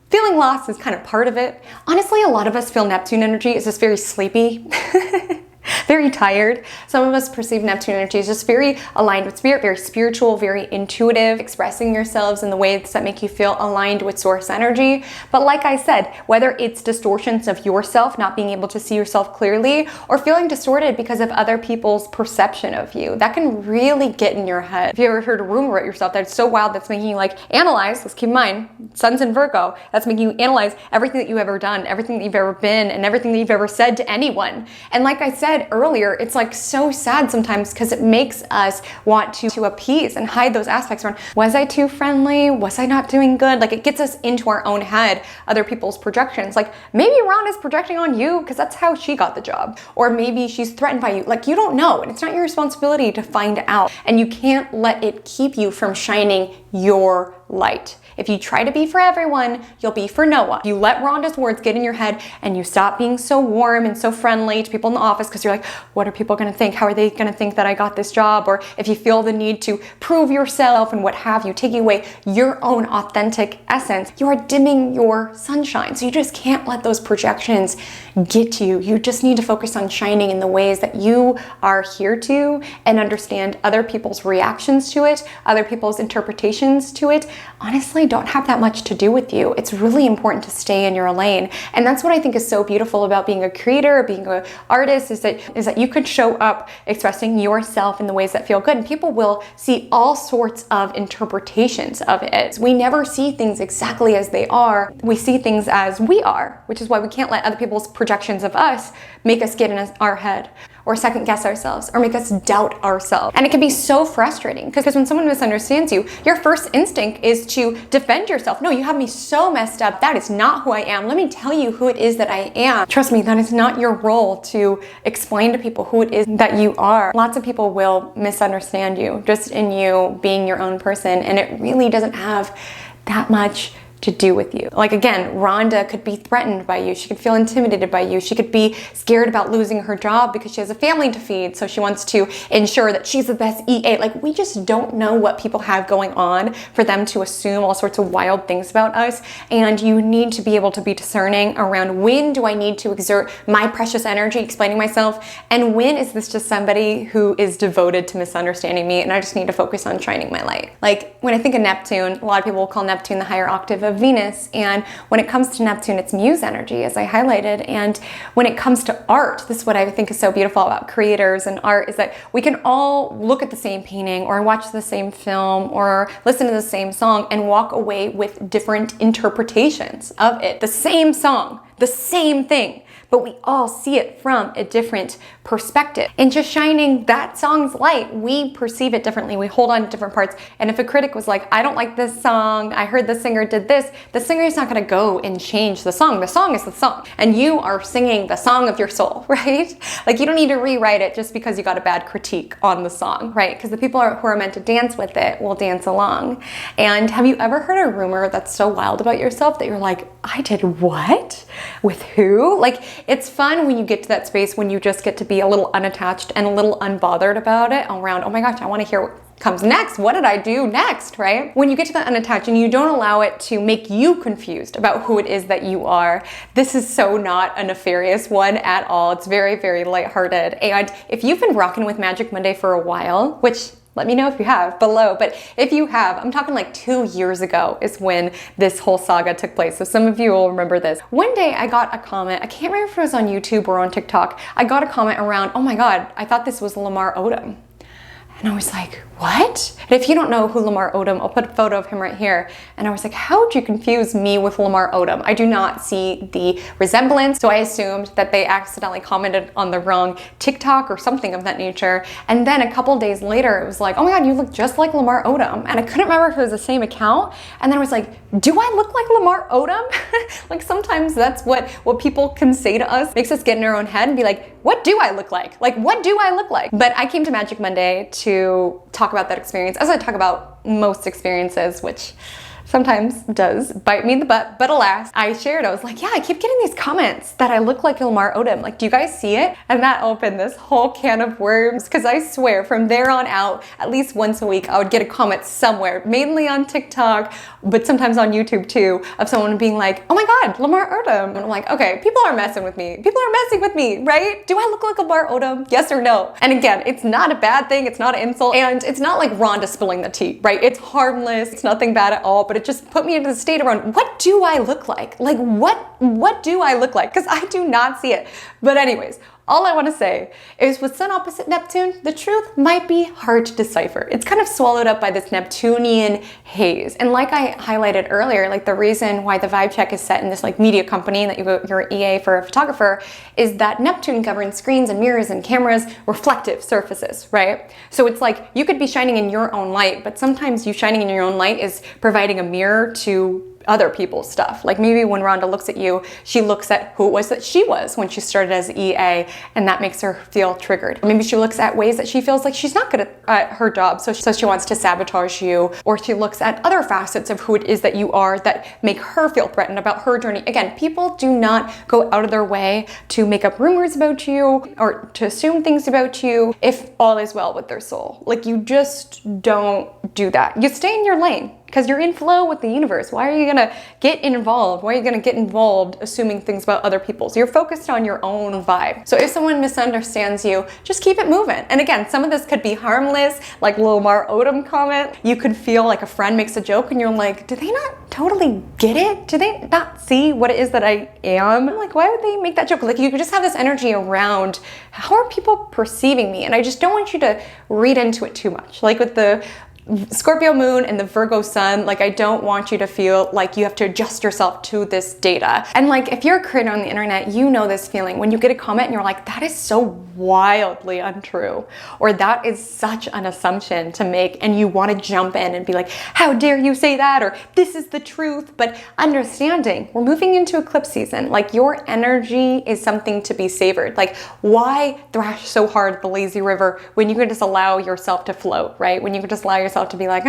feeling lost is kind of part of it. Honestly, a lot of us feel Neptune energy is just very sleepy. Very tired. Some of us perceive Neptune energy as just very aligned with spirit, very spiritual, very intuitive, expressing yourselves in the ways that make you feel aligned with source energy. But like I said, whether it's distortions of yourself, not being able to see yourself clearly, or feeling distorted because of other people's perception of you, that can really get in your head. If you ever heard a rumor about yourself that's so wild that's making you like analyze, let's keep in mind, Sun's in Virgo, that's making you analyze everything that you've ever done, everything that you've ever been, and everything that you've ever said to anyone. And like I said earlier, it's like so sad sometimes because it makes us want to appease and hide those aspects around, was I too friendly? Was I not doing good? Like it gets us into our own head, other people's projections. Like maybe Rhonda's projecting on you because that's how she got the job. Or maybe she's threatened by you. Like you don't know, and it's not your responsibility to find out. And you can't let it keep you from shining your light. If you try to be for everyone, you'll be for no one. You let Rhonda's words get in your head and you stop being so warm and so friendly to people in the office because you're like, what are people going to think? How are they going to think that I got this job? Or if you feel the need to prove yourself and what have you, taking away your own authentic essence, you are dimming your sunshine. So you just can't let those projections get to you. You just need to focus on shining in the ways that you are here to and understand other people's reactions to it, other people's interpretations to it, honestly don't have that much to do with you. It's really important to stay in your lane. And that's what I think is so beautiful about being a creator, being an artist, is that you could show up expressing yourself in the ways that feel good, and people will see all sorts of interpretations of it. We never see things exactly as they are. We see things as we are, which is why we can't let other people's projections of us make us get in our head, or second guess ourselves, or make us doubt ourselves. And it can be so frustrating because when someone misunderstands you, your first instinct is to defend yourself. No, you have me so messed up. That is not who I am. Let me tell you who it is that I am. Trust me, that is not your role to explain to people who it is that you are. Lots of people will misunderstand you just in you being your own person, and it really doesn't have that much to do with you. Like again, Rhonda could be threatened by you. She could feel intimidated by you. She could be scared about losing her job because she has a family to feed. So she wants to ensure that she's the best EA. Like, we just don't know what people have going on for them to assume all sorts of wild things about us. And you need to be able to be discerning around, when do I need to exert my precious energy explaining myself, and when is this just somebody who is devoted to misunderstanding me and I just need to focus on shining my light. Like, when I think of Neptune, a lot of people will call Neptune the higher octave of Venus, and when it comes to Neptune, it's muse energy, as I highlighted. And when it comes to art, this is what I think is so beautiful about creators and art, is that we can all look at the same painting or watch the same film or listen to the same song and walk away with different interpretations of it. The same song, the same thing, but we all see it from a different perspective. And just shining that song's light, we perceive it differently. We hold on to different parts. And if a critic was like, I don't like this song, I heard the singer did this, the singer is not gonna go and change the song. The song is the song. And you are singing the song of your soul, right? Like, you don't need to rewrite it just because you got a bad critique on the song, right? Because the people who are meant to dance with it will dance along. And have you ever heard a rumor that's so wild about yourself that you're like, I did what? With who? Like, it's fun when you get to that space when you just get to be a little unattached and a little unbothered about it, around, oh my gosh, I want to hear what comes next. What did I do next, right? When you get to that unattached and you don't allow it to make you confused about who it is that you are, this is so not a nefarious one at all. It's very, very lighthearted. And if you've been rocking with Magic Monday for a while, which, let me know if you have below, but if you have, I'm talking like 2 years ago is when this whole saga took place. So some of you will remember this. One day I got a comment, I can't remember if it was on YouTube or on TikTok. I got a comment around, oh my God, I thought this was Lamar Odom. And I was like, what? And if you don't know who Lamar Odom, I'll put a photo of him right here. And I was like, how would you confuse me with Lamar Odom? I do not see the resemblance. So I assumed that they accidentally commented on the wrong TikTok or something of that nature. And then a couple days later, it was like, oh my God, you look just like Lamar Odom. And I couldn't remember if it was the same account. And then I was like, do I look like Lamar Odom? Like, sometimes that's what people can say to us, makes us get in our own head and be like, what do I look like? Like, what do I look like? But I came to Magic Monday to talk about that experience, as I talk about most experiences, which sometimes does bite me in the butt, but alas, I shared, I was like, yeah, I keep getting these comments that I look like Lamar Odom. Like, do you guys see it? And that opened this whole can of worms, because I swear from there on out, at least once a week, I would get a comment somewhere, mainly on TikTok, but sometimes on YouTube too, of someone being like, oh my God, Lamar Odom. And I'm like, okay, people are messing with me. People are messing with me, right? Do I look like Lamar Odom? Yes or no? And again, it's not a bad thing. It's not an insult. And it's not like Rhonda spilling the tea, right? It's harmless. It's nothing bad at all, but it just put me into the state around, what do I look like? Like, what do I look like? Because I do not see it. But anyways, all I want to say is, with Sun opposite Neptune, the truth might be hard to decipher. It's kind of swallowed up by this Neptunian haze. And like I highlighted earlier, like, the reason why the vibe check is set in this like media company, that you're an EA for a photographer, is that Neptune governs screens and mirrors and cameras, reflective surfaces, right? So it's like, you could be shining in your own light, but sometimes you shining in your own light is providing a mirror to other people's stuff. Like, maybe when Rhonda looks at you, she looks at who it was that she was when she started as EA, and that makes her feel triggered. Maybe she looks at ways that she feels like she's not good at her job, so she wants to sabotage you, or she looks at other facets of who it is that you are that make her feel threatened about her journey. Again, people do not go out of their way to make up rumors about you or to assume things about you if all is well with their soul. Like, you just don't do that. You stay in your lane. because you're in flow with the universe. Why are you gonna get involved? Why are you gonna get involved assuming things about other people? So you're focused on your own vibe. So if someone misunderstands you, just keep it moving. And again, some of this could be harmless, like little Mar Odom comment. You could feel like a friend makes a joke and you're like, do they not totally get it? Do they not see what it is that I am? Like, why would they make that joke? Like, you could just have this energy around, how are people perceiving me? And I just don't want you to read into it too much. Like with the Scorpio moon and the Virgo sun, like I don't want you to feel like you have to adjust yourself to this data. And like if you're a creator on the internet, you know this feeling when you get a comment and you're like, that is so wildly untrue, or that is such an assumption to make, and you want to jump in and be like, how dare you say that, or this is the truth. But understanding we're moving into eclipse season, like your energy is something to be savored. Like, why thrash so hard the lazy river when you can just allow yourself to float, right? When you can just allow yourself to be like,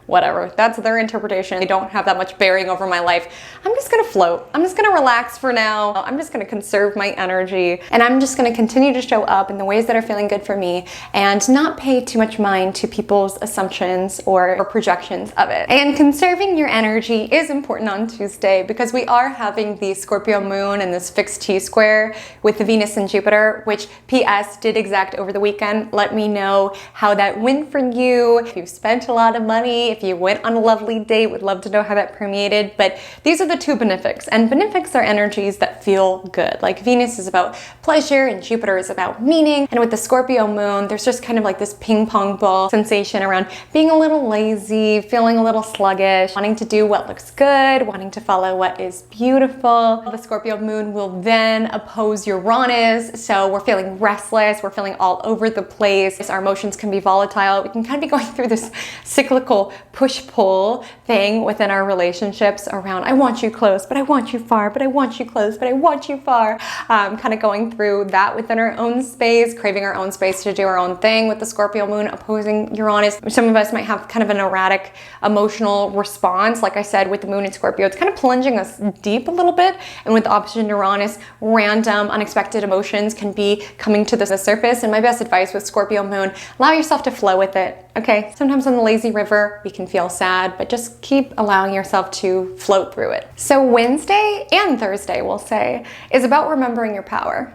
whatever, that's their interpretation. They don't have that much bearing over my life. I'm just gonna float. I'm just gonna relax for now. I'm just gonna conserve my energy, and I'm just gonna continue to show up in the ways that are feeling good for me and not pay too much mind to people's assumptions or projections of it. And conserving your energy is important on Tuesday because we are having the Scorpio moon and this fixed T-square with the Venus and Jupiter, which PS did exact over the weekend. Let me know how that went for you. If you've spent a lot of money, if you went on a lovely date, would love to know how that permeated. But these are the two benefics, and benefics are energies that feel good. Like Venus is about pleasure and Jupiter is about meaning. And with the Scorpio moon, there's just kind of like this ping pong ball sensation around being a little lazy, feeling a little sluggish, wanting to do what looks good, wanting to follow what is beautiful. The Scorpio moon will then oppose Uranus, so we're feeling restless, we're feeling all over the place. Our emotions can be volatile. We can kind of be going through this cyclical push-pull thing within our relationships around, I want you close, but I want you far, but I want you close, but I want you far. Kind of going through that within our own space, craving our own space to do our own thing with the Scorpio moon opposing Uranus. Some of us might have kind of an erratic emotional response. Like I said, with the moon in Scorpio, it's kind of plunging us deep a little bit. And with the opposite Uranus, random, unexpected emotions can be coming to the surface. And my best advice with Scorpio moon, allow yourself to flow with it. Okay, sometimes on the lazy river, we can feel sad, but just keep allowing yourself to float through it. So Wednesday and Thursday, we'll say, is about remembering your power.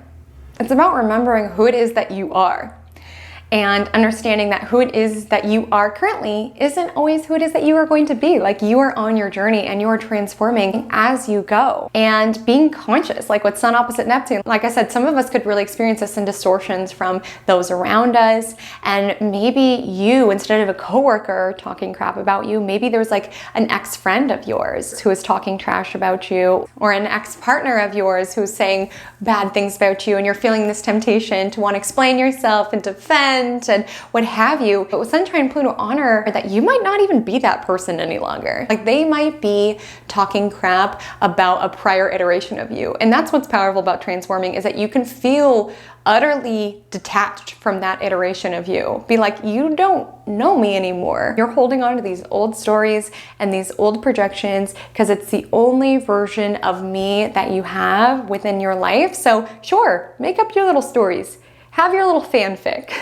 It's about remembering who it is that you are, and understanding that who it is that you are currently isn't always who it is that you are going to be. Like, you are on your journey and you are transforming as you go. And being conscious, like with Sun opposite Neptune, like I said, some of us could really experience this in distortions from those around us. And maybe you, instead of a coworker talking crap about you, maybe there's like an ex-friend of yours who is talking trash about you, or an ex-partner of yours who's saying bad things about you, and you're feeling this temptation to want to explain yourself and defend and what have you. But with Sun Chiron Pluto, honor that you might not even be that person any longer. Like, they might be talking crap about a prior iteration of you. And that's what's powerful about transforming, is that you can feel utterly detached from that iteration of you. Be like, you don't know me anymore. You're holding on to these old stories and these old projections because it's the only version of me that you have within your life. So sure, make up your little stories. Have your little fanfic,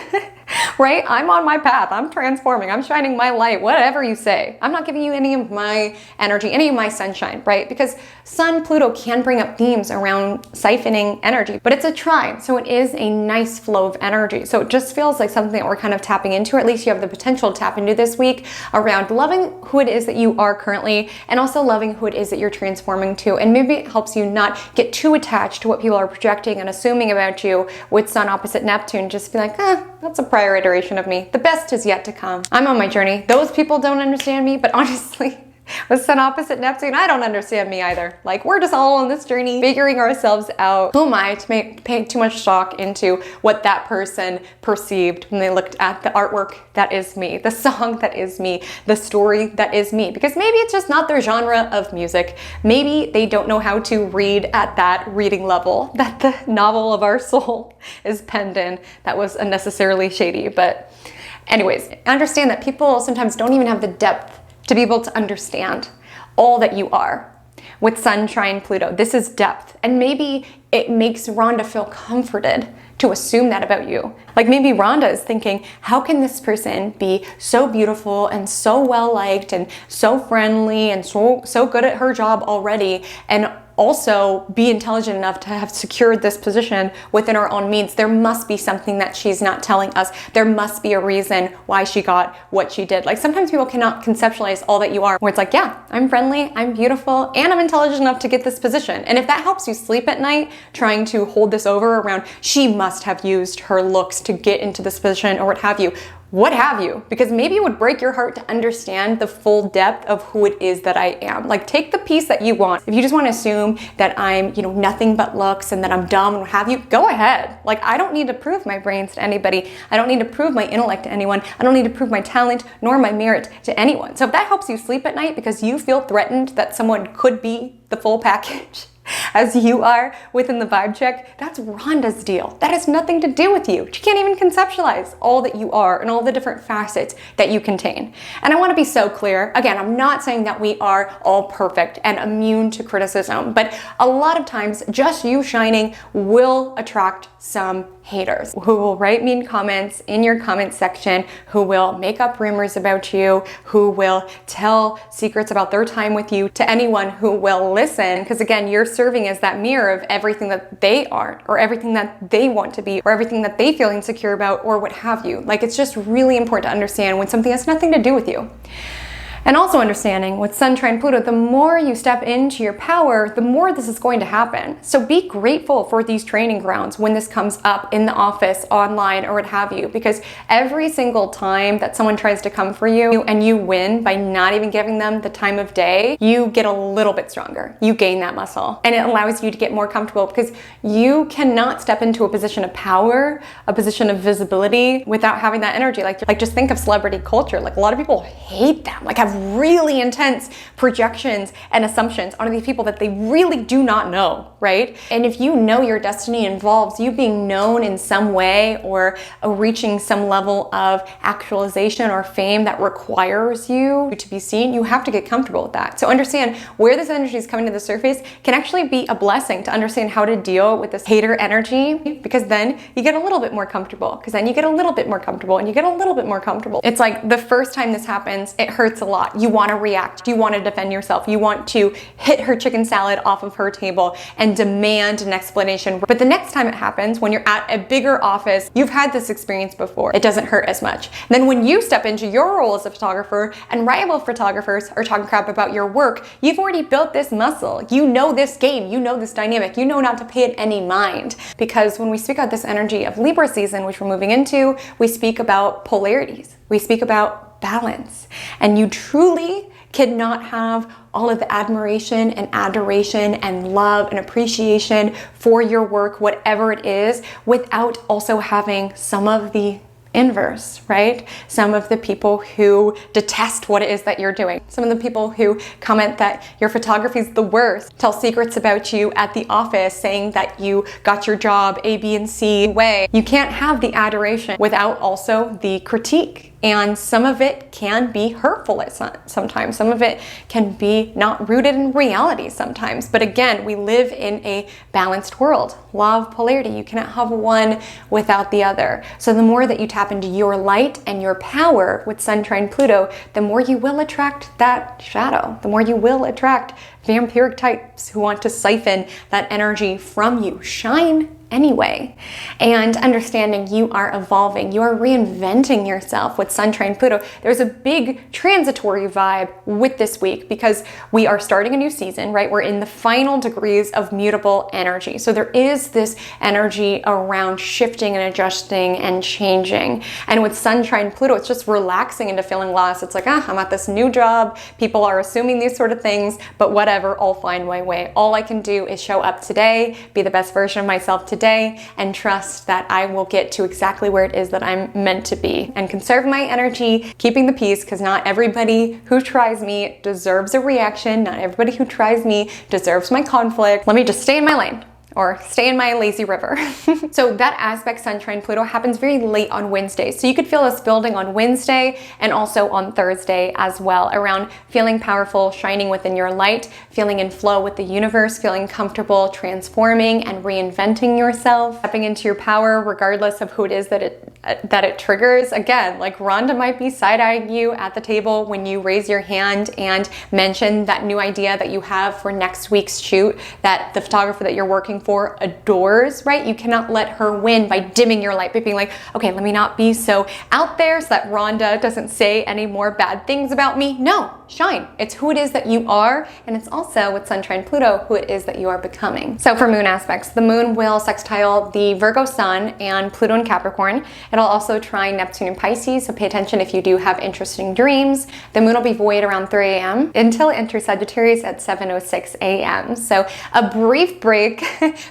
right? I'm on my path. I'm transforming. I'm shining my light, whatever you say. I'm not giving you any of my energy, any of my sunshine, right? Because Sun Pluto can bring up themes around siphoning energy, but it's a trine. So it is a nice flow of energy. So it just feels like something that we're kind of tapping into, or at least you have the potential to tap into this week, around loving who it is that you are currently, and also loving who it is that you're transforming to. And maybe it helps you not get too attached to what people are projecting and assuming about you with Sun opposite Neptune. Just be like, that's a prior iteration of me. The best is yet to come. I'm on my journey. Those people don't understand me, but honestly, with Sun opposite Neptune, I don't understand me either. Like, we're just all on this journey, figuring ourselves out. Who am I to pay too much stock into what that person perceived when they looked at the artwork that is me, the song that is me, the story that is me? Because maybe it's just not their genre of music. Maybe they don't know how to read at that reading level that the novel of our soul is penned in. That was unnecessarily shady. But anyways, understand that people sometimes don't even have the depth to be able to understand all that you are. with Sun trine Pluto. This is depth. And maybe it makes Rhonda feel comforted to assume that about you. Like maybe Rhonda is thinking, how can this person be so beautiful and so well liked and so friendly and so good at her job already, and also be intelligent enough to have secured this position within her own means? There must be something that she's not telling us. There must be a reason why she got what she did. Like sometimes people cannot conceptualize all that you are, where it's like, yeah, I'm friendly, I'm beautiful, and I'm intelligent enough to get this position. And if that helps you sleep at night, trying to hold this over around, she must have used her looks to get into this position or what have you, because maybe it would break your heart to understand the full depth of who it is that I am. Like take the piece that you want. If you just want to assume that I'm, nothing but looks and that I'm dumb and what have you, go ahead. Like I don't need to prove my brains to anybody. I don't need to prove my intellect to anyone. I don't need to prove my talent nor my merit to anyone. So if that helps you sleep at night because you feel threatened that someone could be the full package as you are within the vibe check, that's Rhonda's deal. That has nothing to do with you. She can't even conceptualize all that you are and all the different facets that you contain. And I want to be so clear. Again, I'm not saying that we are all perfect and immune to criticism, but a lot of times just you shining will attract some haters who will write mean comments in your comment section, who will make up rumors about you, who will tell secrets about their time with you to anyone who will listen. Because again, you're serving as that mirror of everything that they aren't, or everything that they want to be, or everything that they feel insecure about, or what have you. Like it's just really important to understand when something has nothing to do with you. And also understanding with Sun trine Pluto, the more you step into your power, the more this is going to happen. So be grateful for these training grounds when this comes up in the office, online, or what have you, because every single time that someone tries to come for you and you win by not even giving them the time of day, you get a little bit stronger. You gain that muscle, and it allows you to get more comfortable, because you cannot step into a position of power, a position of visibility, without having that energy. Like just think of celebrity culture. Like a lot of people hate them, like have really intense projections and assumptions on these people that they really do not know, right? And if you know your destiny involves you being known in some way, or reaching some level of actualization or fame that requires you to be seen, you have to get comfortable with that. So understand where this energy is coming to the surface can actually be a blessing to understand how to deal with this hater energy, because then you get a little bit more comfortable, because then you get a little bit more comfortable, and you get a little bit more comfortable. It's like the first time this happens, it hurts a lot. You want to react. You want to defend yourself. You want to hit her chicken salad off of her table and demand an explanation. But the next time it happens, when you're at a bigger office, you've had this experience before, it doesn't hurt as much. Then when you step into your role as a photographer and rival photographers are talking crap about your work, you've already built this muscle. You know this game. You know this dynamic. You know not to pay it any mind. Because when we speak about this energy of Libra season, which we're moving into, we speak about polarities. We speak about balance. And you truly cannot have all of the admiration and adoration and love and appreciation for your work, whatever it is, without also having some of the inverse, right? Some of the people who detest what it is that you're doing. Some of the people who comment that your photography is the worst, tell secrets about you at the office, saying that you got your job A, B, and C way. You can't have the adoration without also the critique. And some of it can be hurtful sometimes. Some of it can be not rooted in reality sometimes. But again, we live in a balanced world. Law of polarity. You cannot have one without the other. So the more that you tap into your light and your power with Sun trine Pluto, the more you will attract that shadow. The more you will attract vampiric types who want to siphon that energy from you. Shine anyway. And understanding you are evolving, you are reinventing yourself with Sun trine Pluto. There's a big transitory vibe with this week because we are starting a new season, right? We're in the final degrees of mutable energy. So there is this energy around shifting and adjusting and changing. And with Sun trine Pluto, it's just relaxing into feeling lost. It's like, I'm at this new job. People are assuming these sort of things, but whatever, I'll find my way. All I can do is show up today, be the best version of myself today, and trust that I will get to exactly where it is that I'm meant to be, and conserve my energy, keeping the peace, because not everybody who tries me deserves a reaction. Not everybody who tries me deserves my conflict. Let me just stay in my lane. or stay in my lazy river. So that aspect Sun trine Pluto happens very late on Wednesday. So you could feel this building on Wednesday and also on Thursday as well, around feeling powerful, shining within your light, feeling in flow with the universe, feeling comfortable, transforming and reinventing yourself, stepping into your power regardless of who it is that it triggers. Again, like Rhonda might be side-eyeing you at the table when you raise your hand and mention that new idea that you have for next week's shoot that the photographer that you're working for adores, right? You cannot let her win by dimming your light, by being like, okay, let me not be so out there so that Rhonda doesn't say any more bad things about me. No, shine. It's who it is that you are, and it's also with Sun trine Pluto who it is that you are becoming. So for moon aspects, the moon will sextile the Virgo Sun and Pluto in Capricorn. It'll also trine Neptune in Pisces, so pay attention if you do have interesting dreams. The moon will be void around 3 a.m. until it enters Sagittarius at 7:06 a.m. So a brief break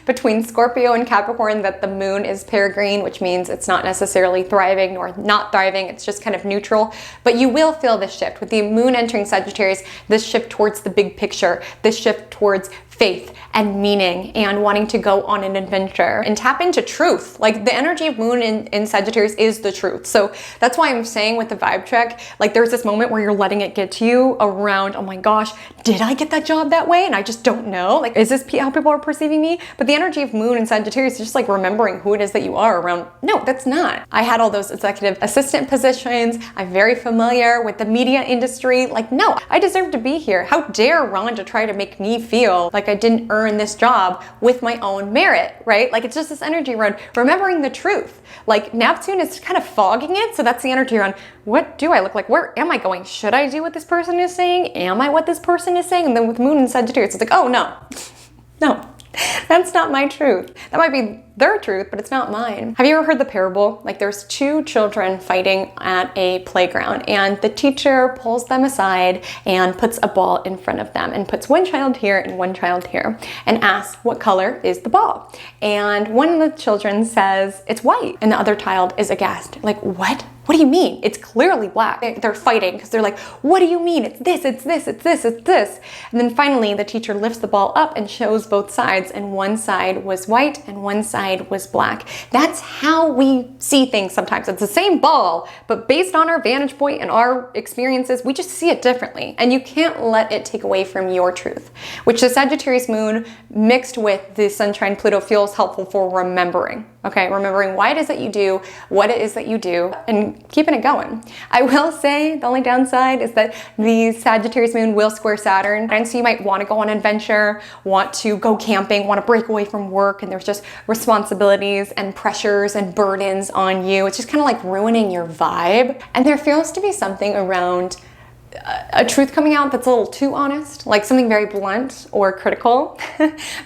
between Scorpio and Capricorn that the moon is peregrine, which means it's not necessarily thriving nor not thriving. It's just kind of neutral, but you will feel this shift with the moon entering Sagittarius, this shift towards the big picture, this shift towards faith and meaning and wanting to go on an adventure and tap into truth. Like the energy of moon in Sagittarius is the truth. So that's why I'm saying with the vibe check, like there's this moment where you're letting it get to you around, oh my gosh, did I get that job that way? And I just don't know. Like, is this how people are perceiving me? But the energy of moon in Sagittarius is just like remembering who it is that you are around. No, that's not. I had all those executive assistant positions. I'm very familiar with the media industry. Like, no, I deserve to be here. How dare Rhonda try to make me feel like I didn't earn this job with my own merit, right? Like it's just this energy around remembering the truth. Like Neptune is kind of fogging it. So that's the energy around, what do I look like? Where am I going? Should I do what this person is saying? Am I what this person is saying? And then with moon and Sagittarius, it's like, oh no, no, that's not my truth. That might be their truth, but it's not mine. Have you ever heard the parable? Like there's two children fighting at a playground and the teacher pulls them aside and puts a ball in front of them and puts one child here and one child here and asks, what color is the ball? And one of the children says, it's white. And the other child is aghast. Like, what? What do you mean? It's clearly black. They're fighting because they're like, what do you mean? It's this, it's this, it's this, it's this. And then finally the teacher lifts the ball up and shows both sides, and one side was white and one side was black. That's how we see things sometimes. It's the same ball, but based on our vantage point and our experiences, we just see it differently. And you can't let it take away from your truth, which the Sagittarius moon mixed with the Sun trine Pluto feels helpful for remembering. Okay, remembering why it is that you do, what it is that you do, and keeping it going. I will say the only downside is that the Sagittarius moon will square Saturn, and so you might want to go on an adventure, want to go camping, want to break away from work, and there's just responsibilities and pressures and burdens on you. It's just kind of like ruining your vibe. And there feels to be something around a truth coming out that's a little too honest, like something very blunt or critical,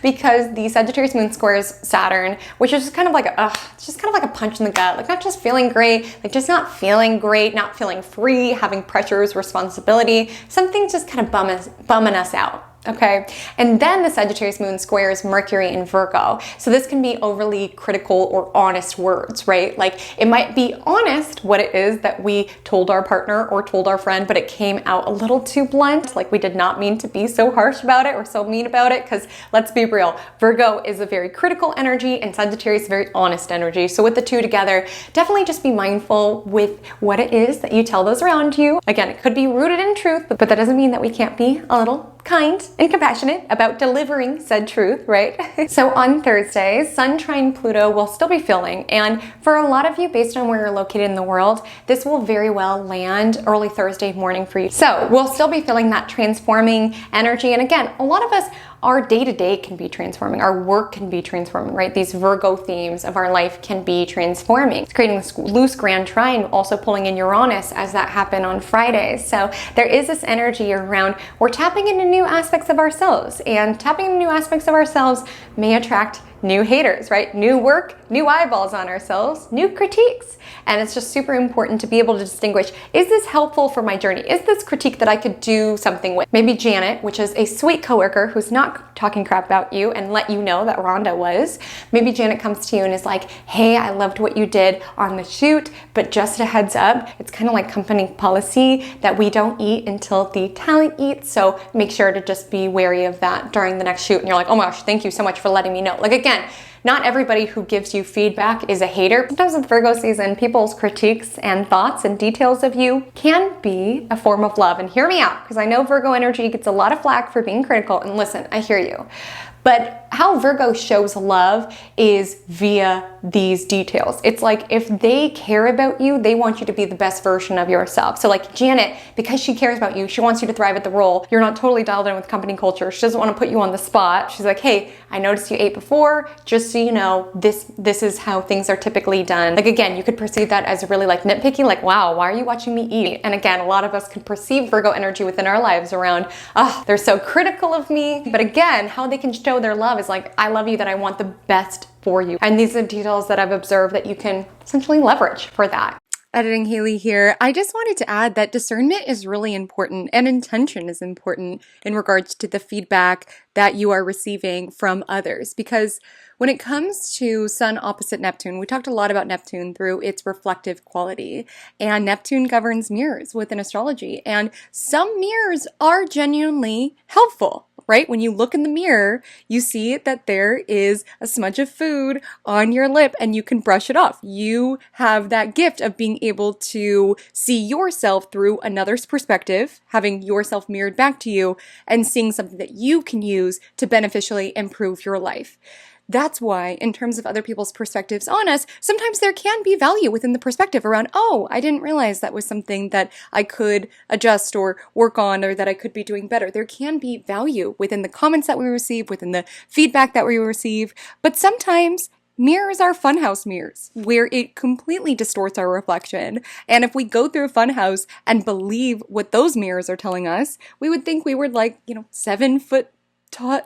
because the Sagittarius moon squares Saturn, which is just kind of like it's just kind of like a punch in the gut, like not just feeling great, like just not feeling great, not feeling free, having pressures, responsibility, something's just kind of bumming us out. Okay, and then the Sagittarius moon squares Mercury in Virgo. So this can be overly critical or honest words, right? Like it might be honest what it is that we told our partner or told our friend, but it came out a little too blunt. Like we did not mean to be so harsh about it or so mean about it, because let's be real, Virgo is a very critical energy and Sagittarius is a very honest energy. So with the two together, definitely just be mindful with what it is that you tell those around you. Again, it could be rooted in truth, but that doesn't mean that we can't be a little kind and compassionate about delivering said truth, right? So on Thursday, Sun trine Pluto will still be filling, and for a lot of you, based on where you're located in the world, this will very well land early Thursday morning for you. So we'll still be feeling that transforming energy, and again, a lot of us, our day-to-day can be transforming, our work can be transforming, right? These Virgo themes of our life can be transforming. It's creating this loose grand trine, also pulling in Uranus as that happened on Friday. So there is this energy around, we're tapping into new aspects of ourselves, and tapping into new aspects of ourselves may attract new haters, right? New work, new eyeballs on ourselves, new critiques. And it's just super important to be able to distinguish, is this helpful for my journey? Is this critique that I could do something with? Maybe Janet, which is a sweet coworker who's not talking crap about you and let you know that Rhonda was. Maybe Janet comes to you and is like, hey, I loved what you did on the shoot, but just a heads up, it's kind of like company policy that we don't eat until the talent eats. So make sure to just be wary of that during the next shoot. And you're like, oh my gosh, thank you so much for letting me know. Like again, again, not everybody who gives you feedback is a hater. Sometimes with Virgo season, people's critiques and thoughts and details of you can be a form of love. And hear me out, because I know Virgo energy gets a lot of flack for being critical. And listen, I hear you. But how Virgo shows love is via these details. It's like if they care about you, they want you to be the best version of yourself. So like Janet, because she cares about you, she wants you to thrive at the role. You're not totally dialed in with company culture. She doesn't want to put you on the spot. She's like, hey, I noticed you ate before. Just so you know, this is how things are typically done. Like again, you could perceive that as really like nitpicky, like, wow, why are you watching me eat? And again, a lot of us can perceive Virgo energy within our lives around, oh, they're so critical of me. But again, how they can show their love is like, I love you, that I want the best for you. And these are details that I've observed that you can essentially leverage for that. Editing Haley here. I just wanted to add that discernment is really important and intention is important in regards to the feedback that you are receiving from others. Because when it comes to Sun opposite Neptune, we talked a lot about Neptune through its reflective quality. And Neptune governs mirrors within astrology. And some mirrors are genuinely helpful. Right? When you look in the mirror, you see that there is a smudge of food on your lip and you can brush it off. You have that gift of being able to see yourself through another's perspective, having yourself mirrored back to you, and seeing something that you can use to beneficially improve your life. That's why, in terms of other people's perspectives on us, sometimes there can be value within the perspective around, oh, I didn't realize that was something that I could adjust or work on or that I could be doing better. There can be value within the comments that we receive, within the feedback that we receive, but sometimes mirrors are funhouse mirrors where it completely distorts our reflection. And if we go through a funhouse and believe what those mirrors are telling us, we would think we were like, 7 foot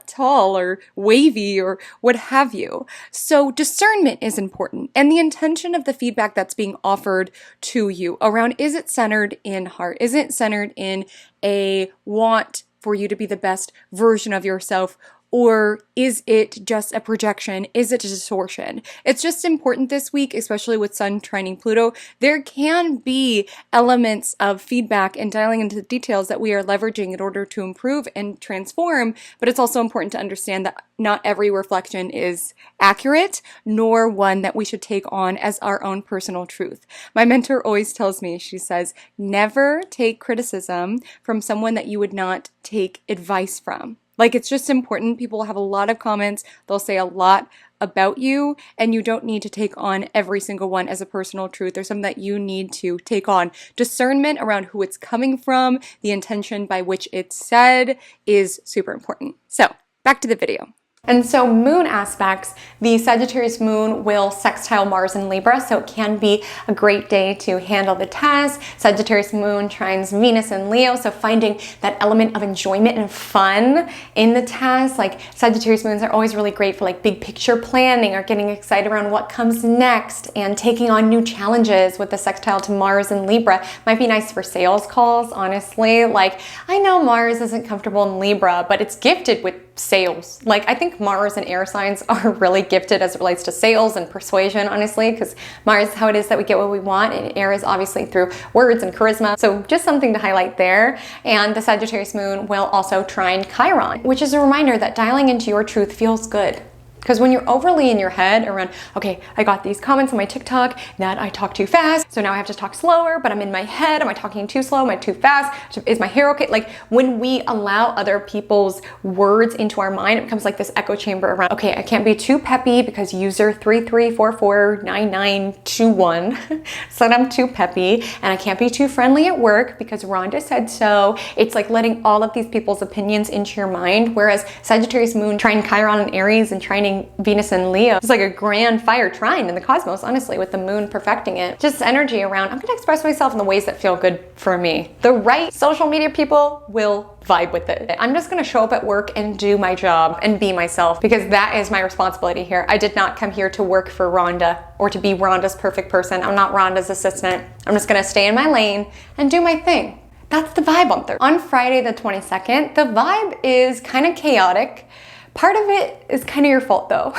tall or wavy or what have you. So discernment is important, and the intention of the feedback that's being offered to you around, is it centered in heart? Is it centered in a want for you to be the best version of yourself? Or is it just a projection? Is it a distortion? It's just important this week, especially with Sun trining Pluto. There can be elements of feedback and dialing into the details that we are leveraging in order to improve and transform, but it's also important to understand that not every reflection is accurate, nor one that we should take on as our own personal truth. My mentor always tells me, she says, never take criticism from someone that you would not take advice from. Like, it's just important. People have a lot of comments. They'll say a lot about you, and you don't need to take on every single one as a personal truth. There's something that you need to take on. Discernment around who it's coming from, the intention by which it's said is super important. So, back to the video. And so moon aspects, the Sagittarius moon will sextile Mars in Libra, so it can be a great day to handle the task. Sagittarius moon trines Venus in Leo, so finding that element of enjoyment and fun in the task. Like Sagittarius moons are always really great for like big picture planning or getting excited around what comes next and taking on new challenges with the sextile to Mars in Libra. Might be nice for sales calls, honestly. Like, I know Mars isn't comfortable in Libra, but it's gifted with sales. Like, I think Mars and air signs are really gifted as it relates to sales and persuasion, honestly, because Mars is how it is that we get what we want, and air is obviously through words and charisma. So just something to highlight there. And the Sagittarius moon will also trine Chiron, which is a reminder that dialing into your truth feels good. Because when you're overly in your head around, okay, I got these comments on my TikTok that I talk too fast, so now I have to talk slower, but I'm in my head, am I talking too slow, am I too fast, is my hair okay? Like, when we allow other people's words into our mind, it becomes like this echo chamber around, okay, I can't be too peppy because user 33449921 said I'm too peppy, and I can't be too friendly at work because Rhonda said so. It's like letting all of these people's opinions into your mind, whereas Sagittarius moon trine Chiron in Aries and trining Venus and Leo. It's like a grand fire trine in the cosmos, honestly, with the moon perfecting it. Just energy around, I'm gonna express myself in the ways that feel good for me. The right social media people will vibe with it. I'm just gonna show up at work and do my job and be myself, because that is my responsibility here. I did not come here to work for Rhonda or to be Rhonda's perfect person. I'm not Rhonda's assistant. I'm just gonna stay in my lane and do my thing. That's the vibe on Thursday. On Friday the 22nd, the vibe is kind of chaotic. Part of it is kind of your fault though.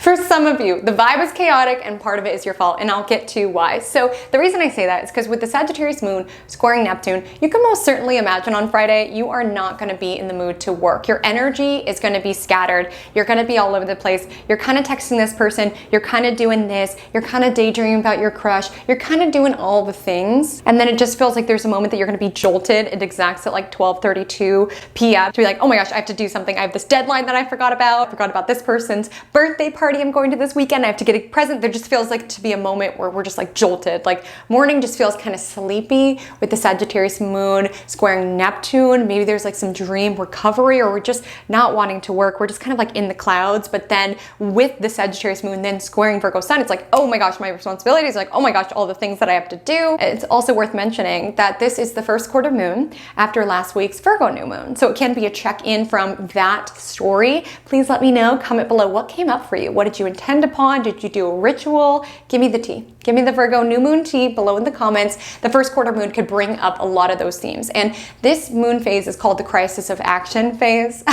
For some of you, the vibe is chaotic and part of it is your fault, and I'll get to why. So the reason I say that is because with the Sagittarius moon squaring Neptune, you can most certainly imagine on Friday, you are not going to be in the mood to work. Your energy is going to be scattered. You're going to be all over the place. You're kind of texting this person. You're kind of doing this. You're kind of daydreaming about your crush. You're kind of doing all the things. And then it just feels like there's a moment that you're going to be jolted. It exacts at like 12:32 p.m. to be like, oh my gosh, I have to do something. I have this deadline that I forgot about. I forgot about this person's birthday party I'm going to this weekend. I have to get a present. There just feels like to be a moment where we're just like jolted. Like morning just feels kind of sleepy with the Sagittarius moon squaring Neptune. Maybe there's like some dream recovery, or we're just not wanting to work. We're just kind of like in the clouds. But then with the Sagittarius moon then squaring Virgo sun, it's like, oh my gosh, my responsibilities, like, oh my gosh, all the things that I have to do. It's also worth mentioning that this is the first quarter moon after last week's Virgo new moon. So it can be a check-in from that story. Please let me know, comment below what came up for you. What did you intend upon? Did you do a ritual? Give me the tea. Give me the Virgo new moon tea below in the comments. The first quarter moon could bring up a lot of those themes. And this moon phase is called the crisis of action phase,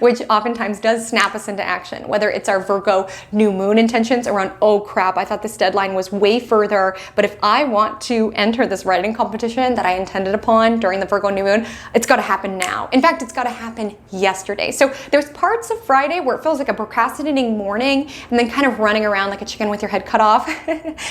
which oftentimes does snap us into action, whether it's our Virgo new moon intentions around, oh crap, I thought this deadline was way further, but if I want to enter this writing competition that I intended upon during the Virgo new moon, it's got to happen now. In fact, it's got to happen yesterday. So there's parts of Friday where it feels like a procrastinating morning and then kind of running around like a chicken with your head cut off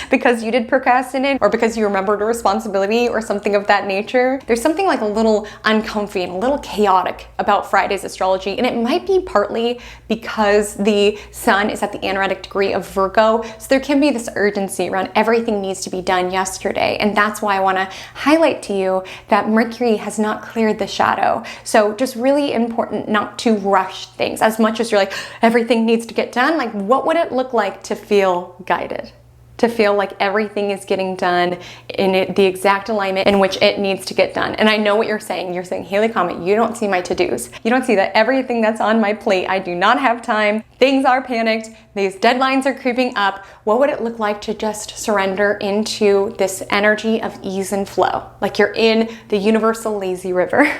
because you did procrastinate or because you remembered a responsibility or something of that nature. There's something like a little uncomfy and a little chaotic about Friday's astrology, and it might be partly because the sun is at the anaretic degree of Virgo, so there can be this urgency around everything needs to be done yesterday, and that's why I want to highlight to you that Mercury has not cleared the shadow. So just really important not to rush things as much as you're like, everything needs to get done. Like, what would it look like to feel guided? To feel like everything is getting done in the exact alignment in which it needs to get done. And I know what you're saying. You're saying, Haley Comet, you don't see my to-dos. You don't see that everything that's on my plate, I do not have time. Things are panicked. These deadlines are creeping up. What would it look like to just surrender into this energy of ease and flow? Like you're in the universal lazy river.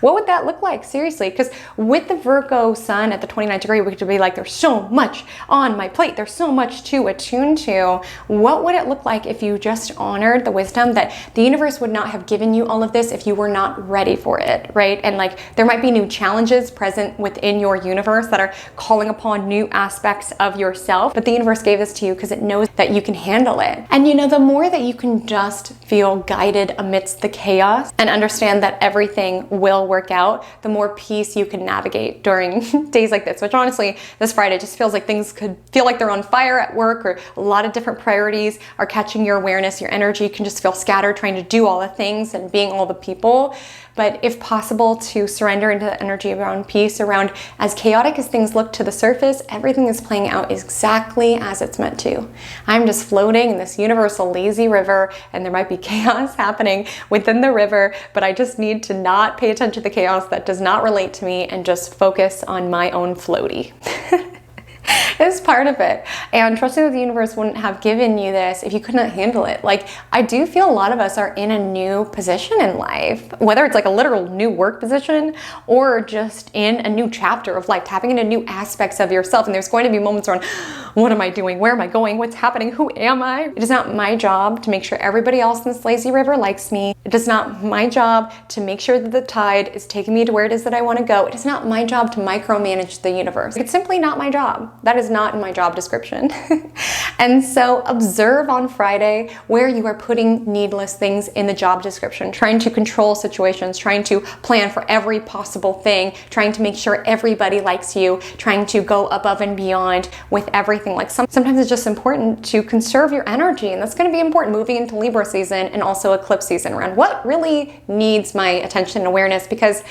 What would that look like? Seriously, because with the Virgo sun at the 29th degree, we could be like, there's so much on my plate. There's so much to attune to. What would it look like if you just honored the wisdom that the universe would not have given you all of this if you were not ready for it, right? And like, there might be new challenges present within your universe that are calling upon new aspects of yourself, but the universe gave this to you because it knows that you can handle it. And you know, the more that you can just feel guided amidst the chaos and understand that everything will work out, the more peace you can navigate during days like this, which honestly, this Friday just feels like things could feel like they're on fire at work, or a lot of different priorities are catching your awareness. Your energy can just feel scattered, trying to do all the things and being all the people. But if possible, to surrender into the energy around peace, around as chaotic as things look to the surface, everything is playing out exactly as it's meant to. I'm just floating in this universal lazy river, and there might be chaos happening within the river, but I just need to not pay attention to the chaos that does not relate to me and just focus on my own floaty. It's part of it. And trusting that the universe wouldn't have given you this if you could not handle it. Like, I do feel a lot of us are in a new position in life, whether it's like a literal new work position or just in a new chapter of life, tapping into new aspects of yourself. And there's going to be moments around, what am I doing? Where am I going? What's happening? Who am I? It is not my job to make sure everybody else in this lazy river likes me. It is not my job to make sure that the tide is taking me to where it is that I want to go. It is not my job to micromanage the universe. It's simply not my job. That is not in my job description. And so observe on Friday where you are putting needless things in the job description, trying to control situations, trying to plan for every possible thing, trying to make sure everybody likes you, trying to go above and beyond with everything. Like sometimes it's just important to conserve your energy, and that's going to be important moving into Libra season and also eclipse season around what really needs my attention and awareness, because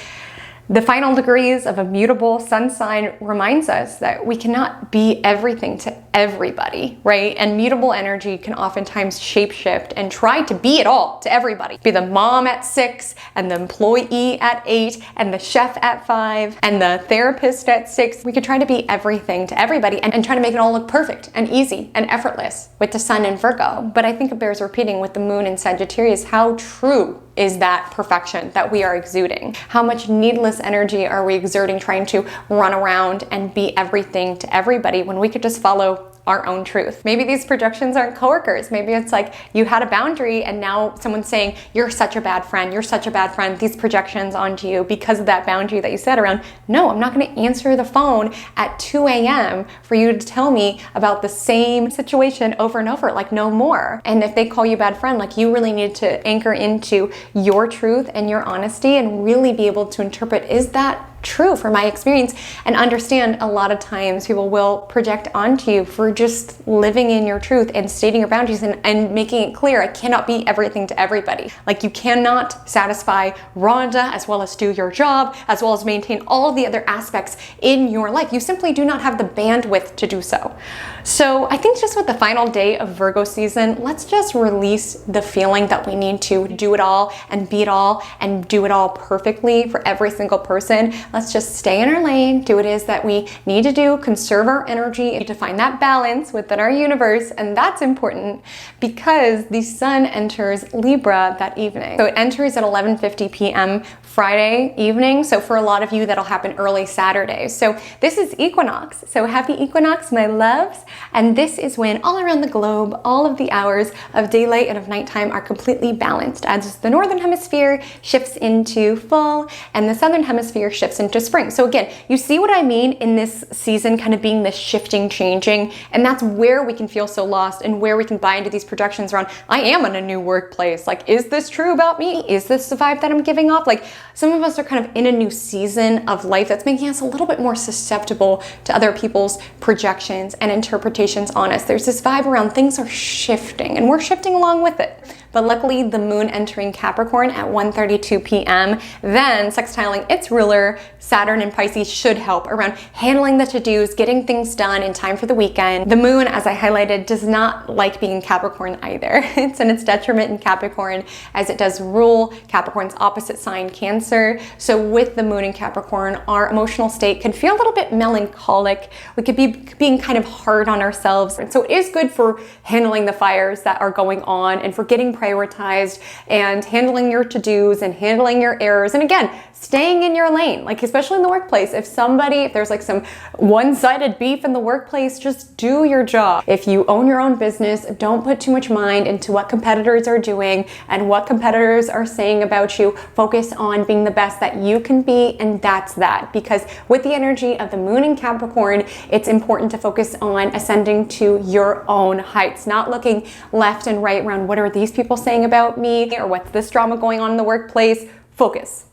the final degrees of a mutable sun sign reminds us that we cannot be everything to everybody, right? And mutable energy can oftentimes shapeshift and try to be it all to everybody. Be the mom at 6 and the employee at 8 and the chef at 5 and the therapist at 6. We could try to be everything to everybody and try to make it all look perfect and easy and effortless with the sun in Virgo. But I think it bears repeating with the moon in Sagittarius how true is that perfection that we are exuding? How much needless energy are we exerting trying to run around and be everything to everybody when we could just follow our own truth? Maybe these projections aren't coworkers. Maybe it's like you had a boundary and now someone's saying, you're such a bad friend, you're such a bad friend, these projections onto you because of that boundary that you set around. No, I'm not gonna answer the phone at 2 a.m. for you to tell me about the same situation over and over, like no more. And if they call you a bad friend, like you really need to anchor into your truth and your honesty and really be able to interpret, is that true for my experience? And understand a lot of times people will project onto you for just living in your truth and stating your boundaries and making it clear, I cannot be everything to everybody. Like you cannot satisfy Rhonda as well as do your job, as well as maintain all of the other aspects in your life. You simply do not have the bandwidth to do so. So I think just with the final day of Virgo season, let's just release the feeling that we need to do it all and be it all and do it all perfectly for every single person. Let's just stay in our lane, do what it is that we need to do, conserve our energy, and to find that balance within our universe. And that's important because the sun enters Libra that evening. So it enters at 11:50 p.m. Friday evening. So for a lot of you, that'll happen early Saturday. So this is Equinox. So happy Equinox, my loves. And this is when all around the globe, all of the hours of daylight and of nighttime are completely balanced as the northern hemisphere shifts into fall and the southern hemisphere shifts into spring. So again, you see what I mean in this season kind of being this shifting, changing, and that's where we can feel so lost and where we can buy into these projections around, I am in a new workplace. Like, is this true about me? Is this the vibe that I'm giving off? Like, some of us are kind of in a new season of life that's making us a little bit more susceptible to other people's projections and interpretations on us. There's this vibe around things are shifting and we're shifting along with it. But luckily the moon entering Capricorn at 1:32 p.m. then sextiling its ruler, Saturn and Pisces, should help around handling the to-dos, getting things done in time for the weekend. The moon, as I highlighted, does not like being in Capricorn either. It's in its detriment in Capricorn as it does rule Capricorn's opposite sign, Cancer. So with the moon in Capricorn, our emotional state can feel a little bit melancholic. We could be being kind of hard on ourselves. And so it is good for handling the fires that are going on and for getting prioritized and handling your to-dos and handling your errors. And again, staying in your lane, like especially in the workplace. If there's like some one-sided beef in the workplace, just do your job. If you own your own business, don't put too much mind into what competitors are doing and what competitors are saying about you. Focus on being the best that you can be, and that's that. Because with the energy of the moon in Capricorn, it's important to focus on ascending to your own heights, not looking left and right around what are these people saying about me or what's this drama going on in the workplace. Focus.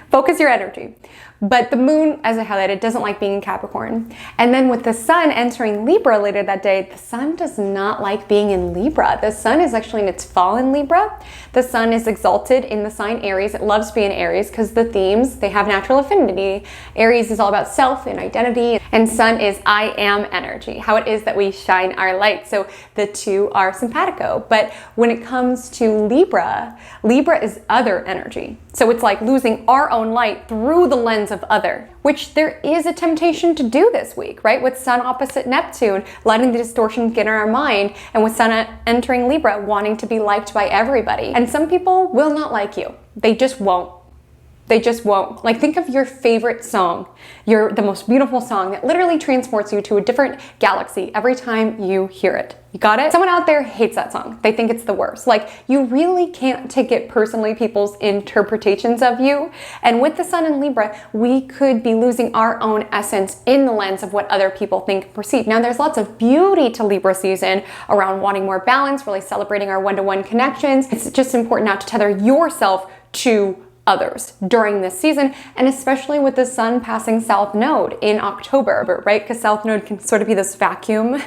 Focus your energy. But the moon, as I highlighted, doesn't like being in Capricorn. And then with the sun entering Libra later that day, the sun does not like being in Libra. The sun is actually in its fall in Libra. The sun is exalted in the sign Aries. It loves being in Aries because the themes, they have natural affinity. Aries is all about self and identity, and sun is I am energy, how it is that we shine our light. So the two are simpatico. But when it comes to Libra, Libra is other energy. So it's like losing our own light through the lens of other, which there is a temptation to do this week, right? With sun opposite Neptune, letting the distortion get in our mind, and with sun entering Libra, wanting to be liked by everybody. And some people will not like you. They just won't. They just won't. Like, think of your favorite song, the most beautiful song that literally transports you to a different galaxy every time you hear it. You got it? Someone out there hates that song. They think it's the worst. Like, you really can't take it personally, people's interpretations of you. And with the sun in Libra, we could be losing our own essence in the lens of what other people think and perceive. Now, there's lots of beauty to Libra season around wanting more balance, really celebrating our one-to-one connections. It's just important not to tether yourself to others during this season, and especially with the sun passing South Node in October, right? Because South Node can sort of be this vacuum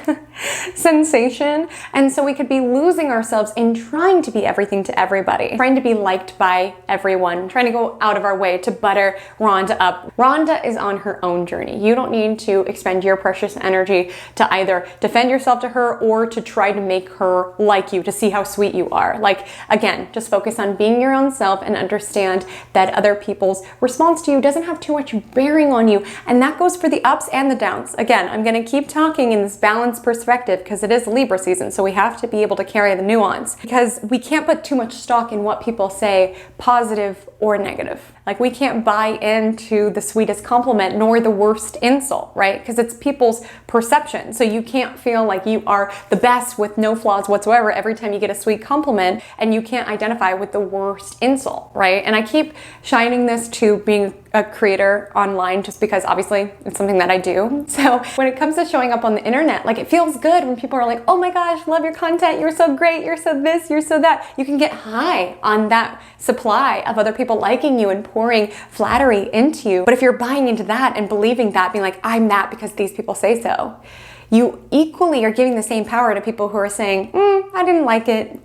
sensation, and so we could be losing ourselves in trying to be everything to everybody, trying to be liked by everyone, trying to go out of our way to butter Rhonda up. Rhonda is on her own journey. You don't need to expend your precious energy to either defend yourself to her or to try to make her like you, to see how sweet you are. Like, again, just focus on being your own self and understand that other people's response to you doesn't have too much bearing on you. And that goes for the ups and the downs. Again, I'm going to keep talking in this balanced perspective because it is Libra season, so we have to be able to carry the nuance, because we can't put too much stock in what people say, positive or negative. Like, we can't buy into the sweetest compliment nor the worst insult, right? Because it's people's perception. So you can't feel like you are the best with no flaws whatsoever every time you get a sweet compliment, and you can't identify with the worst insult, right? And I keep shining this to being a creator online just because obviously it's something that I do. So when it comes to showing up on the internet, like, it feels good when people are like, oh my gosh, love your content, you're so great, you're so this, you're so that. You can get high on that supply of other people liking you and pouring flattery into you. But if you're buying into that and believing that, being like, I'm that because these people say so, you equally are giving the same power to people who are saying, I didn't like it,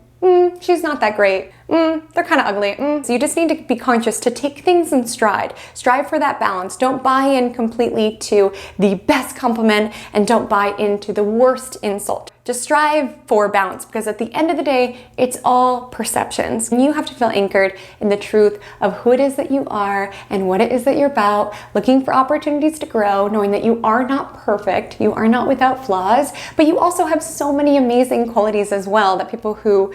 she's not that great, they're kind of ugly. So you just need to be conscious to take things in stride. Strive for that balance. Don't buy in completely to the best compliment and don't buy into the worst insult. Just strive for balance, because at the end of the day, it's all perceptions. And you have to feel anchored in the truth of who it is that you are and what it is that you're about, looking for opportunities to grow, knowing that you are not perfect, you are not without flaws, but you also have so many amazing qualities as well that people who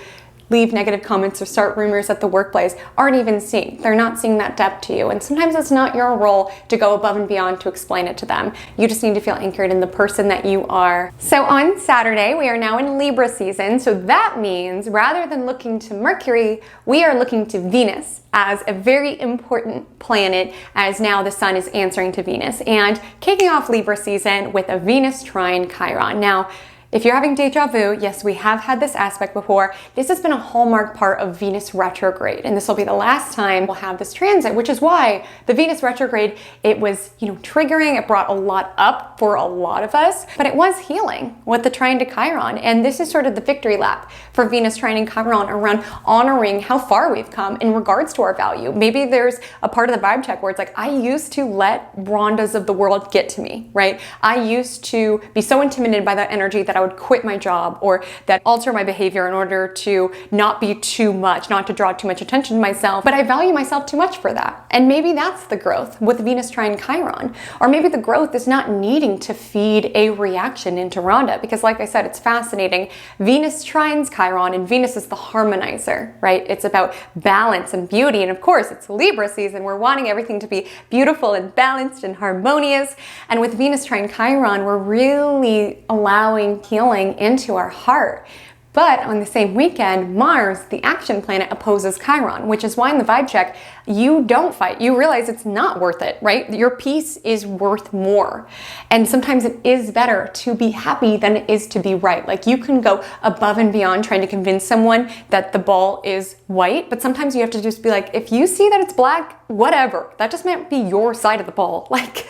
leave negative comments or start rumors at the workplace aren't even seeing. They're not seeing that depth to you. And sometimes it's not your role to go above and beyond to explain it to them. You just need to feel anchored in the person that you are. So on Saturday, we are now in Libra season. So that means rather than looking to Mercury, we are looking to Venus as a very important planet, as now the sun is answering to Venus and kicking off Libra season with a Venus trine Chiron. Now, if you're having deja vu, yes, we have had this aspect before. This has been a hallmark part of Venus retrograde, and this will be the last time we'll have this transit, which is why the Venus retrograde, it was, triggering. It brought a lot up for a lot of us, but it was healing with the trine to Chiron. And this is sort of the victory lap for Venus trine and Chiron around honoring how far we've come in regards to our value. Maybe there's a part of the vibe check where it's like, I used to let Rhondas of the world get to me, right? I used to be so intimidated by that energy that I would quit my job or that alter my behavior in order to not be too much, not to draw too much attention to myself, but I value myself too much for that. And maybe that's the growth with Venus trine Chiron. Or maybe the growth is not needing to feed a reaction into Rhonda, because like I said, it's fascinating. Venus trines Chiron, and Venus is the harmonizer, right? It's about balance and beauty. And of course, it's Libra season. We're wanting everything to be beautiful and balanced and harmonious. And with Venus trine Chiron, we're really allowing healing into our heart. But on the same weekend, Mars, the action planet, opposes Chiron, which is why in the vibe check, you don't fight. You realize it's not worth it, right? Your peace is worth more. And sometimes it is better to be happy than it is to be right. Like, you can go above and beyond trying to convince someone that the ball is white, but sometimes you have to just be like, if you see that it's black, whatever. That just might be your side of the ball. Like,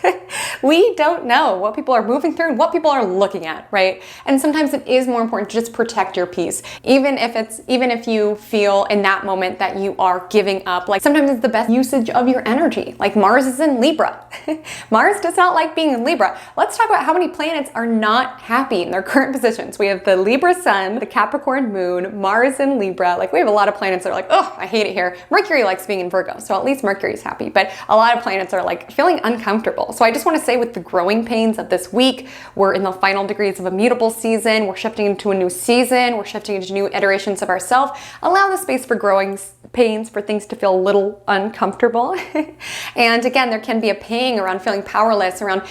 we don't know what people are moving through and what people are looking at, right? And sometimes it is more important to just protect your peace. Even if you feel in that moment that you are giving up, like, sometimes it's the best usage of your energy. Like, Mars is in Libra. Mars does not like being in Libra. Let's talk about how many planets are not happy in their current positions. We have the Libra sun, the Capricorn moon, Mars in Libra. Like, we have a lot of planets that are like, oh, I hate it here. Mercury likes being in Virgo, so at least Mercury is happy, but a lot of planets are like feeling uncomfortable. So I just want to say, with the growing pains of this week, we're in the final degrees of a mutable season. We're shifting into a new season. We're shifting into new iterations of ourselves. Allow the space for growing pains, for things to feel a little uncomfortable. And again, there can be a pang around feeling powerless, around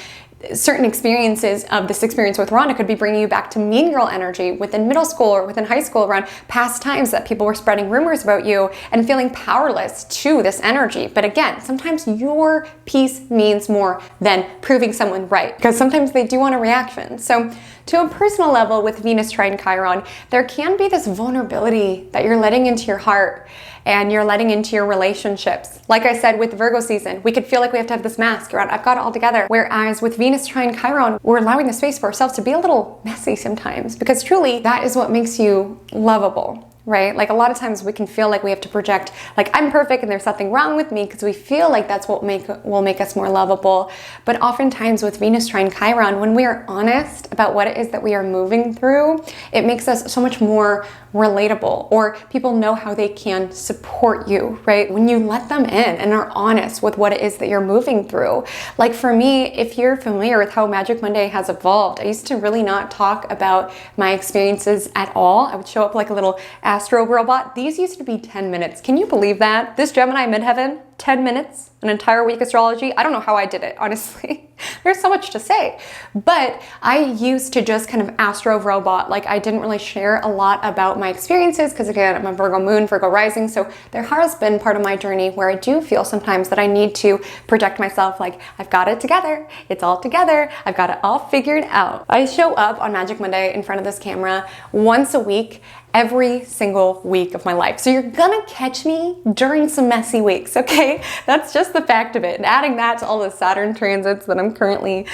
certain experiences of this experience with Rhonda could be bringing you back to mean girl energy within middle school or within high school, around past times that people were spreading rumors about you and feeling powerless to this energy. But again, sometimes your peace means more than proving someone right, because sometimes they do want a reaction. So to a personal level with Venus trine Chiron, there can be this vulnerability that you're letting into your heart and you're letting into your relationships. Like I said, with Virgo season, we could feel like we have to have this mask around, I've got it all together. Whereas with Venus trine Chiron, we're allowing the space for ourselves to be a little messy sometimes, because truly that is what makes you lovable, right? Like a lot of times we can feel like we have to project like I'm perfect and there's something wrong with me because we feel like that's what will make us more lovable. But oftentimes with Venus trine Chiron, when we are honest about what it is that we are moving through, it makes us so much more relatable, or people know how they can support you, right? When you let them in and are honest with what it is that you're moving through. Like for me, if you're familiar with how Magic Monday has evolved, I used to really not talk about my experiences at all. I would show up like a little astro robot. These used to be 10 minutes. Can you believe that? This Gemini midheaven, 10 minutes, an entire week astrology. I don't know how I did it, honestly. There's so much to say. But I used to just kind of astro robot. Like I didn't really share a lot about my experiences because again, I'm a Virgo moon, Virgo rising. So there has been part of my journey where I do feel sometimes that I need to project myself like I've got it together. It's all together. I've got it all figured out. I show up on Magic Monday in front of this camera once a week, every single week of my life. So you're gonna catch me during some messy weeks, okay? That's just the fact of it. And adding that to all the Saturn transits that I'm currently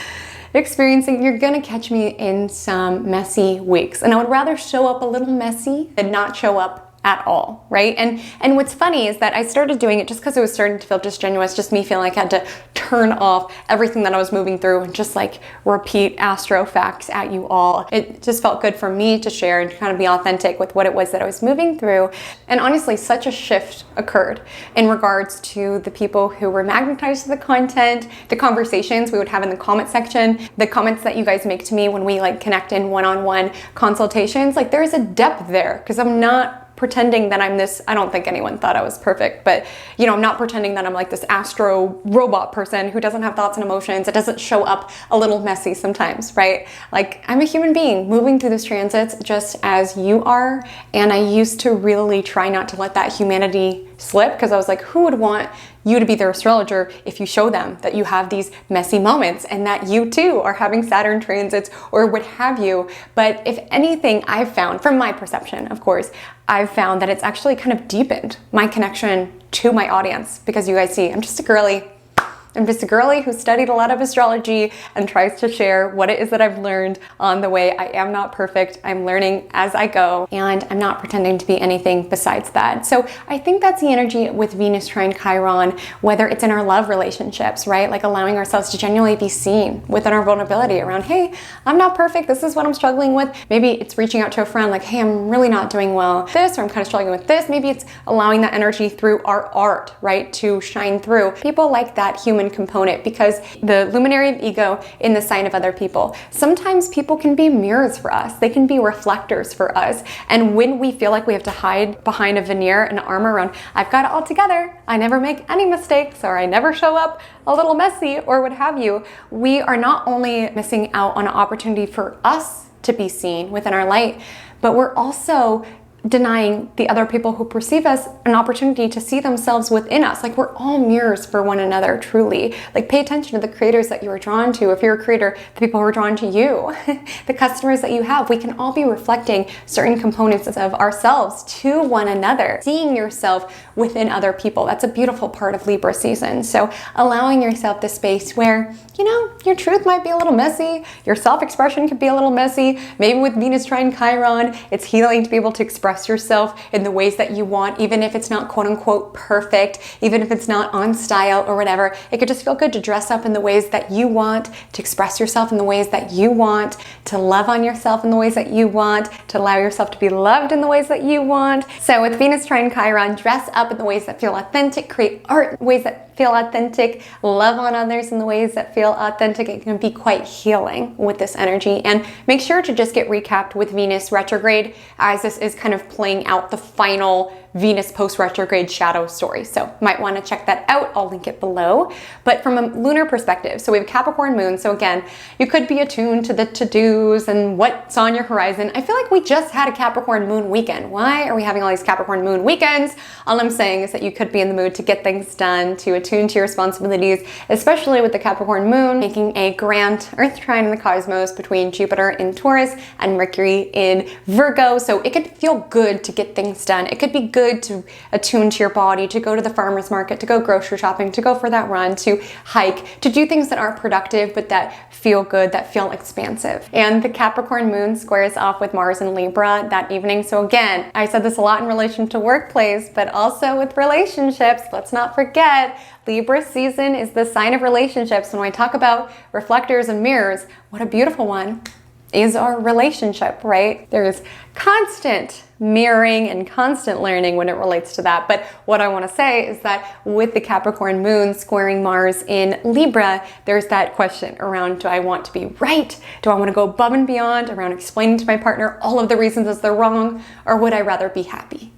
experiencing, you're gonna catch me in some messy weeks. And I would rather show up a little messy than not show up at all, right? And what's funny is that I started doing it just because it was starting to feel disingenuous, just me feeling like I had to turn off everything that I was moving through and just like repeat astro facts at you all. It just felt good for me to share and kind of be authentic with what it was that I was moving through. And honestly, such a shift occurred in regards to the people who were magnetized to the content, the conversations we would have in the comment section, the comments that you guys make to me when we like connect in one-on-one consultations. Like there's a depth there because I'm not pretending that I'm this, I don't think anyone thought I was perfect, but you know, I'm not pretending that I'm like this astro robot person who doesn't have thoughts and emotions. It doesn't show up a little messy sometimes, right? Like I'm a human being moving through these transits just as you are. And I used to really try not to let that humanity slip because I was like, who would want you to be their astrologer if you show them that you have these messy moments and that you too are having Saturn transits or what have you. But if anything, I've found, from my perception, of course, I've found that it's actually kind of deepened my connection to my audience because you guys see, I'm just a girly who studied a lot of astrology and tries to share what it is that I've learned on the way. I am not perfect. I'm learning as I go, and I'm not pretending to be anything besides that. So I think that's the energy with Venus trine Chiron, whether it's in our love relationships, right? Like allowing ourselves to genuinely be seen within our vulnerability around, hey, I'm not perfect. This is what I'm struggling with. Maybe it's reaching out to a friend like, hey, I'm really not doing well with this, or I'm kind of struggling with this. Maybe it's allowing that energy through our art, right, to shine through. People like that human component because the luminary of ego in the sign of other people. Sometimes people can be mirrors for us. They can be reflectors for us. And when we feel like we have to hide behind a veneer and armor around, I've got it all together, I never make any mistakes, or I never show up a little messy, or what have you, we are not only missing out on an opportunity for us to be seen within our light, but we're also denying the other people who perceive us an opportunity to see themselves within us. Like we're all mirrors for one another, truly. Like pay attention to the creators that you are drawn to. If you're a creator, the people who are drawn to you, the customers that you have, we can all be reflecting certain components of ourselves to one another, seeing yourself within other people. That's a beautiful part of Libra season. So allowing yourself the space where, you know, your truth might be a little messy, your self-expression could be a little messy. Maybe with Venus trine Chiron, it's healing to be able to express yourself in the ways that you want, even if it's not quote unquote perfect, even if it's not on style or whatever. It could just feel good to dress up in the ways that you want, to express yourself in the ways that you want, to love on yourself in the ways that you want, to allow yourself to be loved in the ways that you want. So with Venus trine Chiron, dress up in the ways that feel authentic, create art in ways that feel authentic, love on others in the ways that feel authentic. It can be quite healing with this energy. And make sure to just get recapped with Venus retrograde, as this is kind of playing out the final Venus post-retrograde shadow story. So might want to check that out. I'll link it below. But from a lunar perspective, so we have Capricorn moon. So again, you could be attuned to the to-dos and what's on your horizon. I feel like we just had a Capricorn moon weekend. Why are we having all these Capricorn moon weekends? All I'm saying is that you could be in the mood to get things done, to attune to your responsibilities, especially with the Capricorn moon making a grand Earth trine in the cosmos between Jupiter in Taurus and Mercury in Virgo. So it could feel good to get things done. It could be good to attune to your body, to go to the farmer's market, to go grocery shopping, to go for that run, to hike, to do things that aren't productive but that feel good, that feel expansive. And the Capricorn moon squares off with Mars in Libra that evening. So again, I said this a lot in relation to workplace, but also with relationships. Let's not forget, Libra season is the sign of relationships. When I talk about reflectors and mirrors, what a beautiful one is our relationship, right? There's constant mirroring and constant learning when it relates to that. But what I want to say is that with the Capricorn moon squaring Mars in Libra, there's that question around, do I want to be right? Do I want to go above and beyond around explaining to my partner all of the reasons as they're wrong? Or would I rather be happy?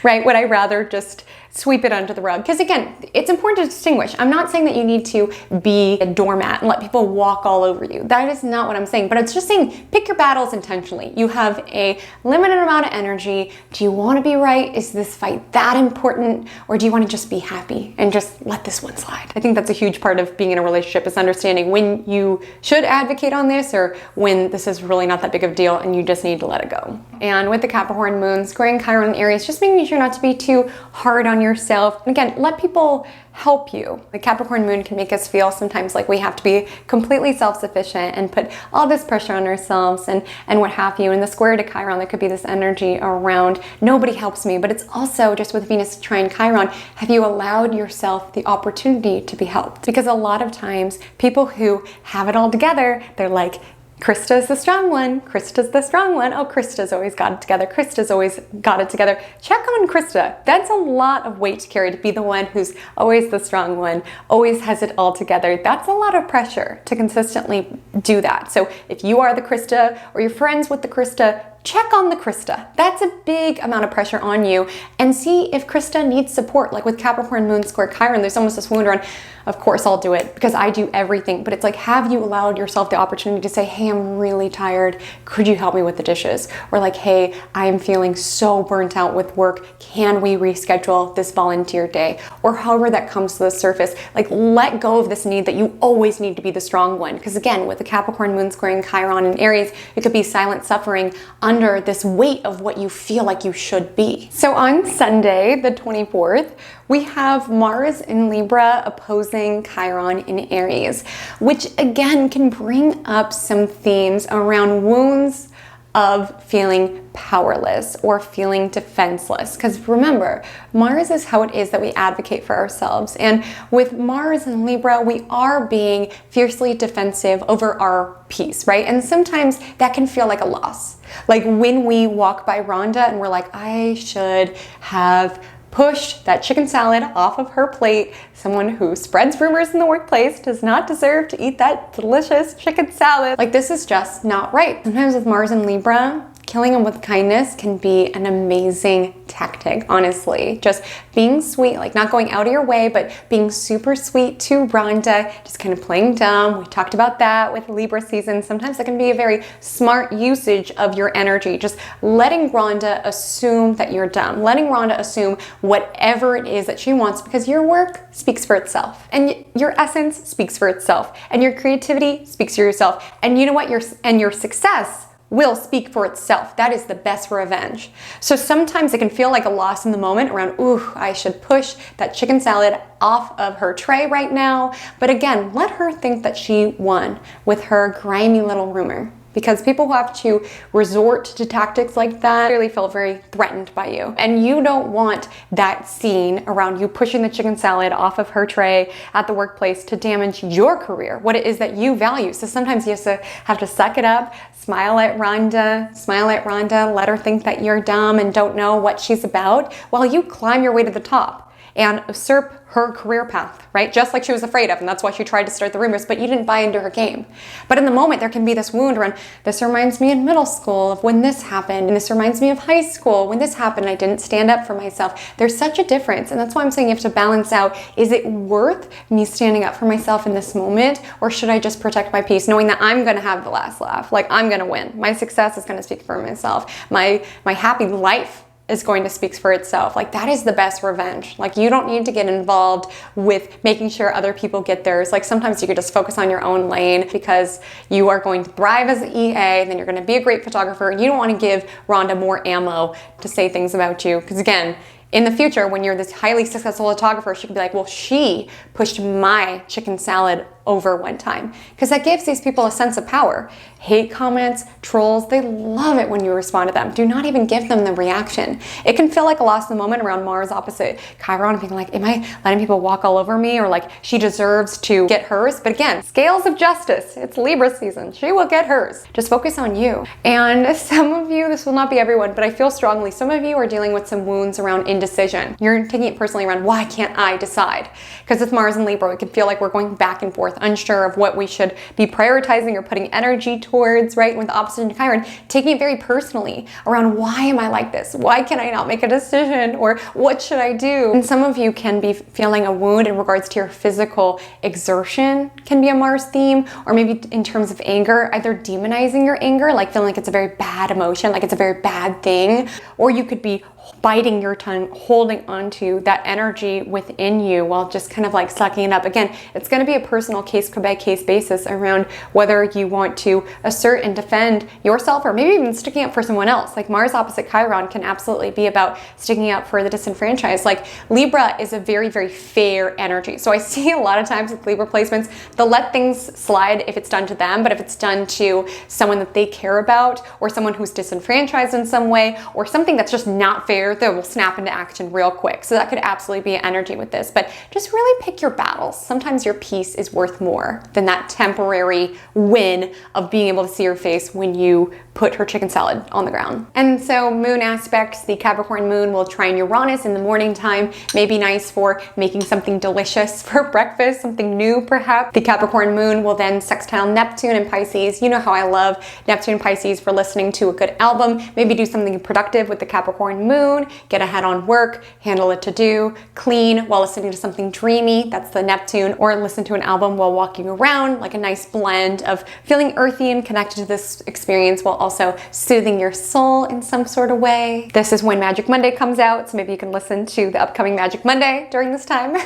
Right? Would I rather just sweep it under the rug? Because again, it's important to distinguish. I'm not saying that you need to be a doormat and let people walk all over you. That is not what I'm saying. But it's just saying, pick your battles intentionally. You have a limited amount of energy. Do you want to be right? Is this fight that important? Or do you want to just be happy and just let this one slide? I think that's a huge part of being in a relationship, is understanding when you should advocate on this or when this is really not that big of a deal and you just need to let it go. And with the Capricorn moon squaring Chiron in Aries, just making sure not to be too hard on yourself. And again, let people help you. The Capricorn moon can make us feel sometimes like we have to be completely self-sufficient and put all this pressure on ourselves and what have you. And the square to Chiron, there could be this energy around nobody helps me, but it's also just with Venus trine Chiron, have you allowed yourself the opportunity to be helped? Because a lot of times people who have it all together, they're like, Krista's the strong one. Krista's the strong one. Oh, Krista's always got it together. Krista's always got it together. Check on Krista. That's a lot of weight to carry, to be the one who's always the strong one, always has it all together. That's a lot of pressure to consistently do that. So if you are the Krista or you're friends with the Krista, check on the Krista. That's a big amount of pressure on you, and see if Krista needs support. Like with Capricorn moon square Chiron, there's almost this wound around, of course I'll do it because I do everything. But it's like, have you allowed yourself the opportunity to say, hey, I'm really tired. Could you help me with the dishes? Or like, hey, I'm feeling so burnt out with work. Can we reschedule this volunteer day? Or however that comes to the surface. Like, let go of this need that you always need to be the strong one. Because again, with the Capricorn moon squaring Chiron in Aries, it could be silent suffering under this weight of what you feel like you should be. So on Sunday, the 24th, we have Mars in Libra opposing Chiron in Aries, which again can bring up some themes around wounds of feeling powerless or feeling defenseless. Because remember, Mars is how it is that we advocate for ourselves. And with Mars in Libra, we are being fiercely defensive over our peace, right? And sometimes that can feel like a loss. Like when we walk by Rhonda and we're like, I should have pushed that chicken salad off of her plate. Someone who spreads rumors in the workplace does not deserve to eat that delicious chicken salad. Like, this is just not right. Sometimes with Mars in Libra, killing them with kindness can be an amazing tactic, honestly. Just being sweet, like not going out of your way, but being super sweet to Rhonda, just kind of playing dumb. We talked about that with Libra season. Sometimes that can be a very smart usage of your energy. Just letting Rhonda assume that you're dumb, letting Rhonda assume whatever it is that she wants, because your work speaks for itself and your essence speaks for itself and your creativity speaks for yourself. And you know what? Your success will speak for itself. That is the best revenge. So sometimes it can feel like a loss in the moment around, ooh, I should push that chicken salad off of her tray right now. But again, let her think that she won with her grimy little rumor. Because people who have to resort to tactics like that really feel very threatened by you. And you don't want that scene around you pushing the chicken salad off of her tray at the workplace to damage your career, what it is that you value. So sometimes you have to suck it up, smile at Rhonda, let her think that you're dumb and don't know what she's about, while you climb your way to the top and usurp her career path, right? Just like she was afraid of, and that's why she tried to start the rumors, but you didn't buy into her game. But in the moment, there can be this wound around, this reminds me in middle school of when this happened, and this reminds me of high school when this happened, I didn't stand up for myself. There's such a difference, and that's why I'm saying you have to balance out, is it worth me standing up for myself in this moment, or should I just protect my peace, knowing that I'm gonna have the last laugh, like I'm gonna win. My success is gonna speak for myself. My happy life is going to speak for itself. Like, that is the best revenge. Like, you don't need to get involved with making sure other people get theirs. Like, sometimes you could just focus on your own lane because you are going to thrive as an EA, then you're going to be a great photographer. You don't want to give Rhonda more ammo to say things about you. Because again, in the future, when you're this highly successful photographer, she could be like, well, she pushed my chicken salad over one time. Because that gives these people a sense of power. Hate comments, trolls, they love it when you respond to them. Do not even give them the reaction. It can feel like a loss of the moment around Mars opposite Chiron, being like, am I letting people walk all over me? Or like, she deserves to get hers. But again, scales of justice. It's Libra season. She will get hers. Just focus on you. And some of you, this will not be everyone, but I feel strongly, some of you are dealing with some wounds around indecision. You're taking it personally around, why can't I decide? Because with Mars and Libra, it can feel like we're going back and forth, unsure of what we should be prioritizing or putting energy towards, right? And with the opposite in Chiron, taking it very personally around, why am I like this? Why can I not make a decision? Or what should I do? And some of you can be feeling a wound in regards to your physical exertion, can be a Mars theme, or maybe in terms of anger, either demonizing your anger, like feeling like it's a very bad emotion, like it's a very bad thing, or you could be biting your tongue, holding onto that energy within you while just kind of like sucking it up. Again, it's going to be a personal case by case basis around whether you want to assert and defend yourself or maybe even sticking up for someone else. Like Mars opposite Chiron can absolutely be about sticking up for the disenfranchised. Like Libra is a very, very fair energy. So I see a lot of times with Libra placements, they'll let things slide if it's done to them, but if it's done to someone that they care about or someone who's disenfranchised in some way or something that's just not fair, they will snap into action real quick. So that could absolutely be an energy with this, but just really pick your battles. Sometimes your peace is worth more than that temporary win of being able to see her face when you put her chicken salad on the ground. And so moon aspects, the Capricorn moon will trine Uranus in the morning time, may be nice for making something delicious for breakfast, something new perhaps. The Capricorn moon will then sextile Neptune and Pisces. You know how I love Neptune and Pisces for listening to a good album, maybe do something productive with the Capricorn moon, get ahead on work, handle a to-do, clean while listening to something dreamy, that's the Neptune, or listen to an album while walking around, like a nice blend of feeling earthy and connected to this experience while also soothing your soul in some sort of way. This is when Magic Monday comes out, so maybe you can listen to the upcoming Magic Monday during this time.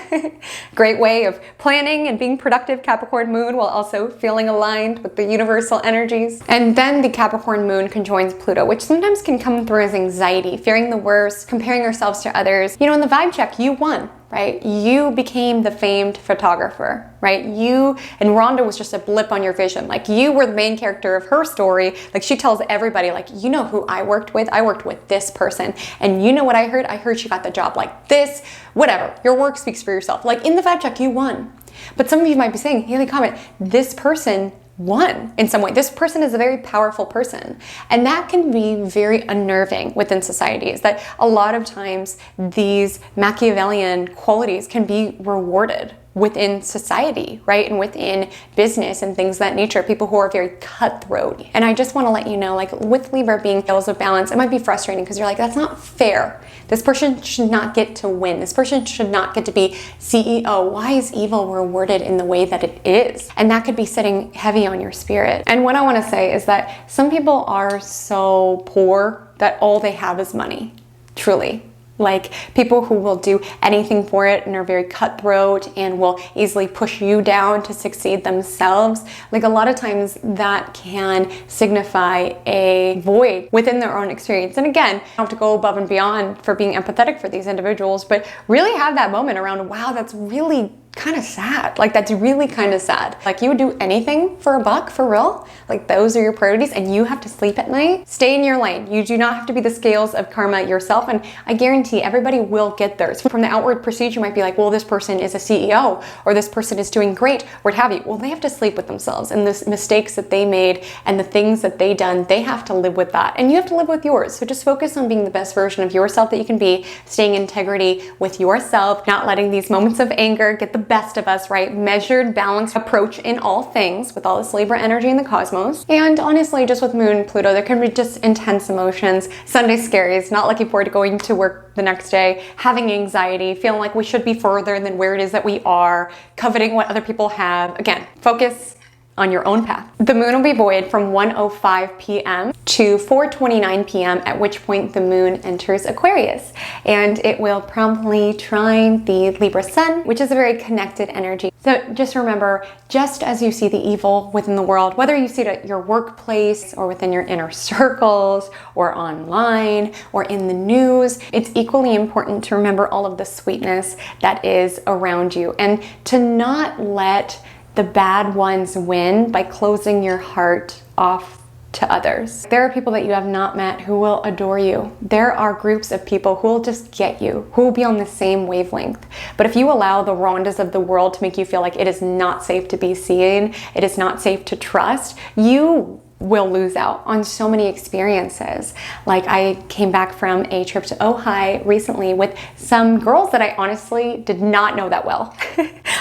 Great way of planning and being productive, Capricorn moon, while also feeling aligned with the universal energies. And then the Capricorn moon conjoins Pluto, which sometimes can come through as anxiety, fearing the worst, comparing ourselves to others. You know, in the vibe check, you won. Right? You became the famed photographer, right? You and Rhonda was just a blip on your vision. Like you were the main character of her story. Like she tells everybody, like, you know who I worked with? I worked with this person. And you know what I heard? I heard she got the job like this, whatever. Your work speaks for yourself. Like in the vibe check, you won. But some of you might be saying, Haley, Comet, this person won in some way. This person is a very powerful person. And that can be very unnerving within society, is that a lot of times these Machiavellian qualities can be rewarded within society, right? And within business and things of that nature, people who are very cutthroat. And I just want to let you know, like with Libra being scales of balance, it might be frustrating because you're like, that's not fair. This person should not get to win. This person should not get to be CEO. Why is evil rewarded in the way that it is? And that could be sitting heavy on your spirit. And what I want to say is that some people are so poor that all they have is money, truly. Like people who will do anything for it and are very cutthroat and will easily push you down to succeed themselves. Like a lot of times that can signify a void within their own experience. And again, you don't have to go above and beyond for being empathetic for these individuals, but really have that moment around, wow, that's really kind of sad. Like that's really kind of sad. Like you would do anything for a buck, for real? Like those are your priorities and you have to sleep at night? Stay in your lane. You do not have to be the scales of karma yourself, and I guarantee everybody will get theirs. From the outward perceived, you might be like, well, this person is a CEO or this person is doing great, what have you. Well, they have to sleep with themselves and the mistakes that they made and the things that they done, they have to live with that and you have to live with yours. So just focus on being the best version of yourself that you can be, staying in integrity with yourself, not letting these moments of anger get the best of us, right? Measured, balanced approach in all things with all this Libra energy in the cosmos. And honestly, just with Moon, Pluto, there can be just intense emotions, Sunday scaries, not looking forward to going to work the next day, having anxiety, feeling like we should be further than where it is that we are, coveting what other people have. Again, focus on your own path. The moon will be void from 1:05 p.m. to 4:29 p.m., at which point the moon enters Aquarius, and it will promptly trine the Libra sun, which is a very connected energy. So just remember, just as you see the evil within the world, whether you see it at your workplace or within your inner circles or online or in the news, it's equally important to remember all of the sweetness that is around you and to not let the bad ones win by closing your heart off to others. There are people that you have not met who will adore you. There are groups of people who will just get you, who will be on the same wavelength. But if you allow the Rondas of the world to make you feel like it is not safe to be seen, it is not safe to trust, you will lose out on so many experiences. Like, I came back from a trip to Ojai recently with some girls that I honestly did not know that well.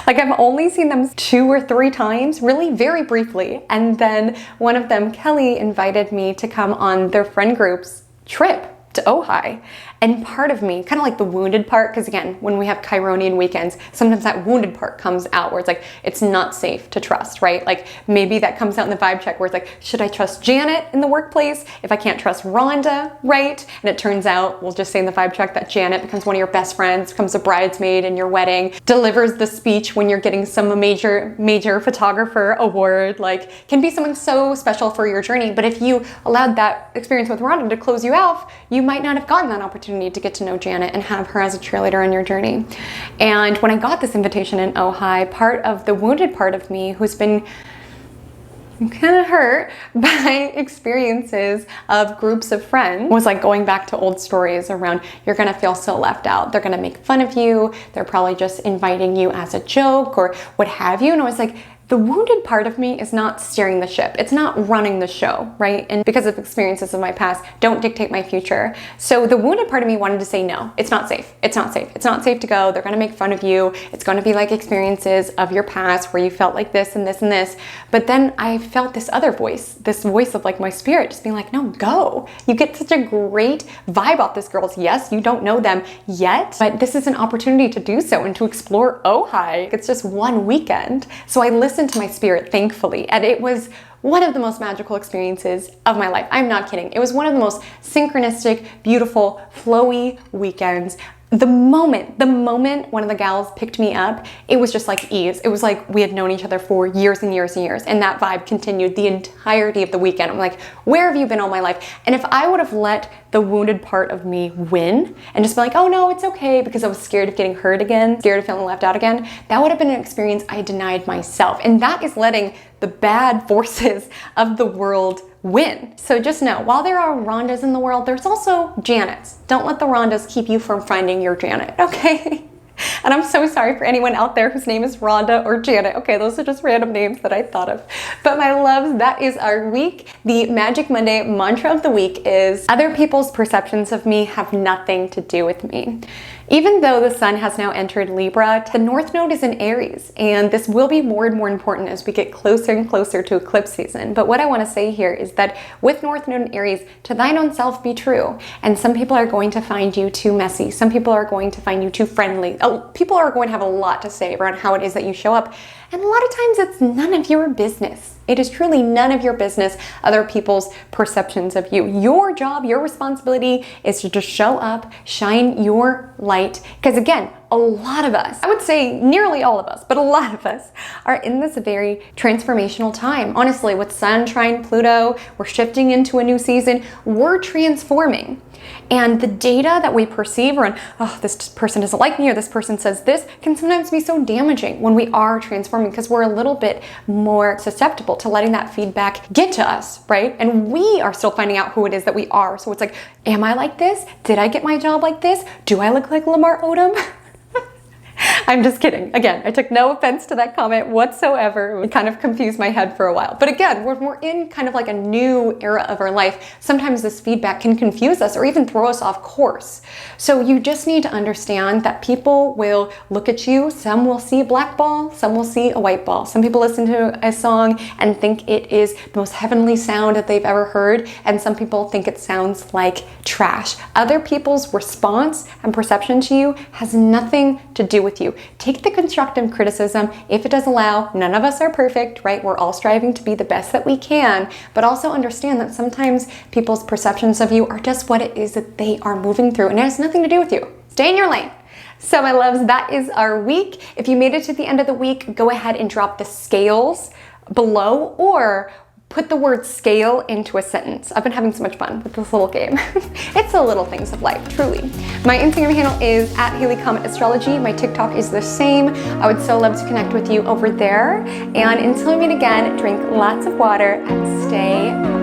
Like, I've only seen them 2 or 3 times, really very briefly. And then one of them, Kelly, invited me to come on their friend group's trip to Ojai. And part of me, kind of like the wounded part, because again, when we have Chironian weekends, sometimes that wounded part comes out where it's like, it's not safe to trust, right? Like, maybe that comes out in the vibe check where it's like, should I trust Janet in the workplace if I can't trust Rhonda, right? And it turns out, we'll just say in the vibe check that Janet becomes one of your best friends, becomes a bridesmaid in your wedding, delivers the speech when you're getting some major photographer award, like, can be someone so special for your journey. But if you allowed that experience with Rhonda to close you off, you might not have gotten that opportunity to get to know Janet and have her as a cheerleader on your journey. And when I got this invitation in Ojai, part of the wounded part of me, who's been kind of hurt by experiences of groups of friends, was like going back to old stories around, you're gonna feel so left out, they're gonna make fun of you, they're probably just inviting you as a joke or what have you. And I was like, the wounded part of me is not steering the ship. It's not running the show, right? And because of experiences of my past, don't dictate my future. So the wounded part of me wanted to say, no, it's not safe. It's not safe. It's not safe to go. They're gonna make fun of you. It's gonna be like experiences of your past where you felt like this and this and this. But then I felt this other voice, this voice of like my spirit just being like, no, go. You get such a great vibe off this girl's. Yes, you don't know them yet, but this is an opportunity to do so and to explore Ojai. It's just one weekend. So I listened to my spirit, thankfully, and it was one of the most magical experiences of my life. I'm not kidding. It was one of the most synchronistic, beautiful, flowy weekends. The moment one of the gals picked me up, it was just like ease. It was like we had known each other for years and years and years, and that vibe continued the entirety of the weekend. I'm like, where have you been all my life? And if I would have let the wounded part of me win and just be like, oh no, it's okay, because I was scared of getting hurt again, scared of feeling left out again, that would have been an experience I denied myself. And that is letting the bad forces of the world win. So just know, while there are Rhondas in the world, there's also Janets. Don't let the Rhondas keep you from finding your Janet, okay? And I'm so sorry for anyone out there whose name is Rhonda or Janet. Okay, those are just random names that I thought of. But my loves, that is our week. The Magic Monday mantra of the week is, other people's perceptions of me have nothing to do with me. Even though the sun has now entered Libra, the North Node is in Aries, and this will be more and more important as we get closer and closer to eclipse season. But what I want to say here is that with North Node in Aries, to thine own self be true. And some people are going to find you too messy. Some people are going to find you too friendly. People are going to have a lot to say around how it is that you show up. And a lot of times it's none of your business. It is truly none of your business, other people's perceptions of you. Your job, your responsibility is to just show up, shine your light. Because again, a lot of us, I would say nearly all of us, but a lot of us are in this very transformational time. Honestly, with Sun trine Pluto, we're shifting into a new season. We're transforming. And the data that we perceive around, oh, this person doesn't like me or this person says this, can sometimes be so damaging when we are transforming because we're a little bit more susceptible to letting that feedback get to us, right? And we are still finding out who it is that we are. So it's like, am I like this? Did I get my job like this? Do I look like Lamar Odom? I'm just kidding. Again, I took no offense to that comment whatsoever. It kind of confused my head for a while. But again, when we're in kind of like a new era of our life, sometimes this feedback can confuse us or even throw us off course. So you just need to understand that people will look at you. Some will see a black ball, some will see a white ball. Some people listen to a song and think it is the most heavenly sound that they've ever heard, and some people think it sounds like trash. Other people's response and perception to you has nothing to do with you. Take the constructive criticism if it does allow. None of us are perfect, right? We're all striving to be the best that we can, but also understand that sometimes people's perceptions of you are just what it is that they are moving through, and it has nothing to do with you. Stay in your lane. So my loves, that is our week. If you made it to the end of the week, go ahead and drop the scales below or put the word scale into a sentence. I've been having so much fun with this little game. It's the little things of life, truly. My Instagram handle is @HaleyCometAstrology. My TikTok is the same. I would so love to connect with you over there. And until we meet again, drink lots of water and stay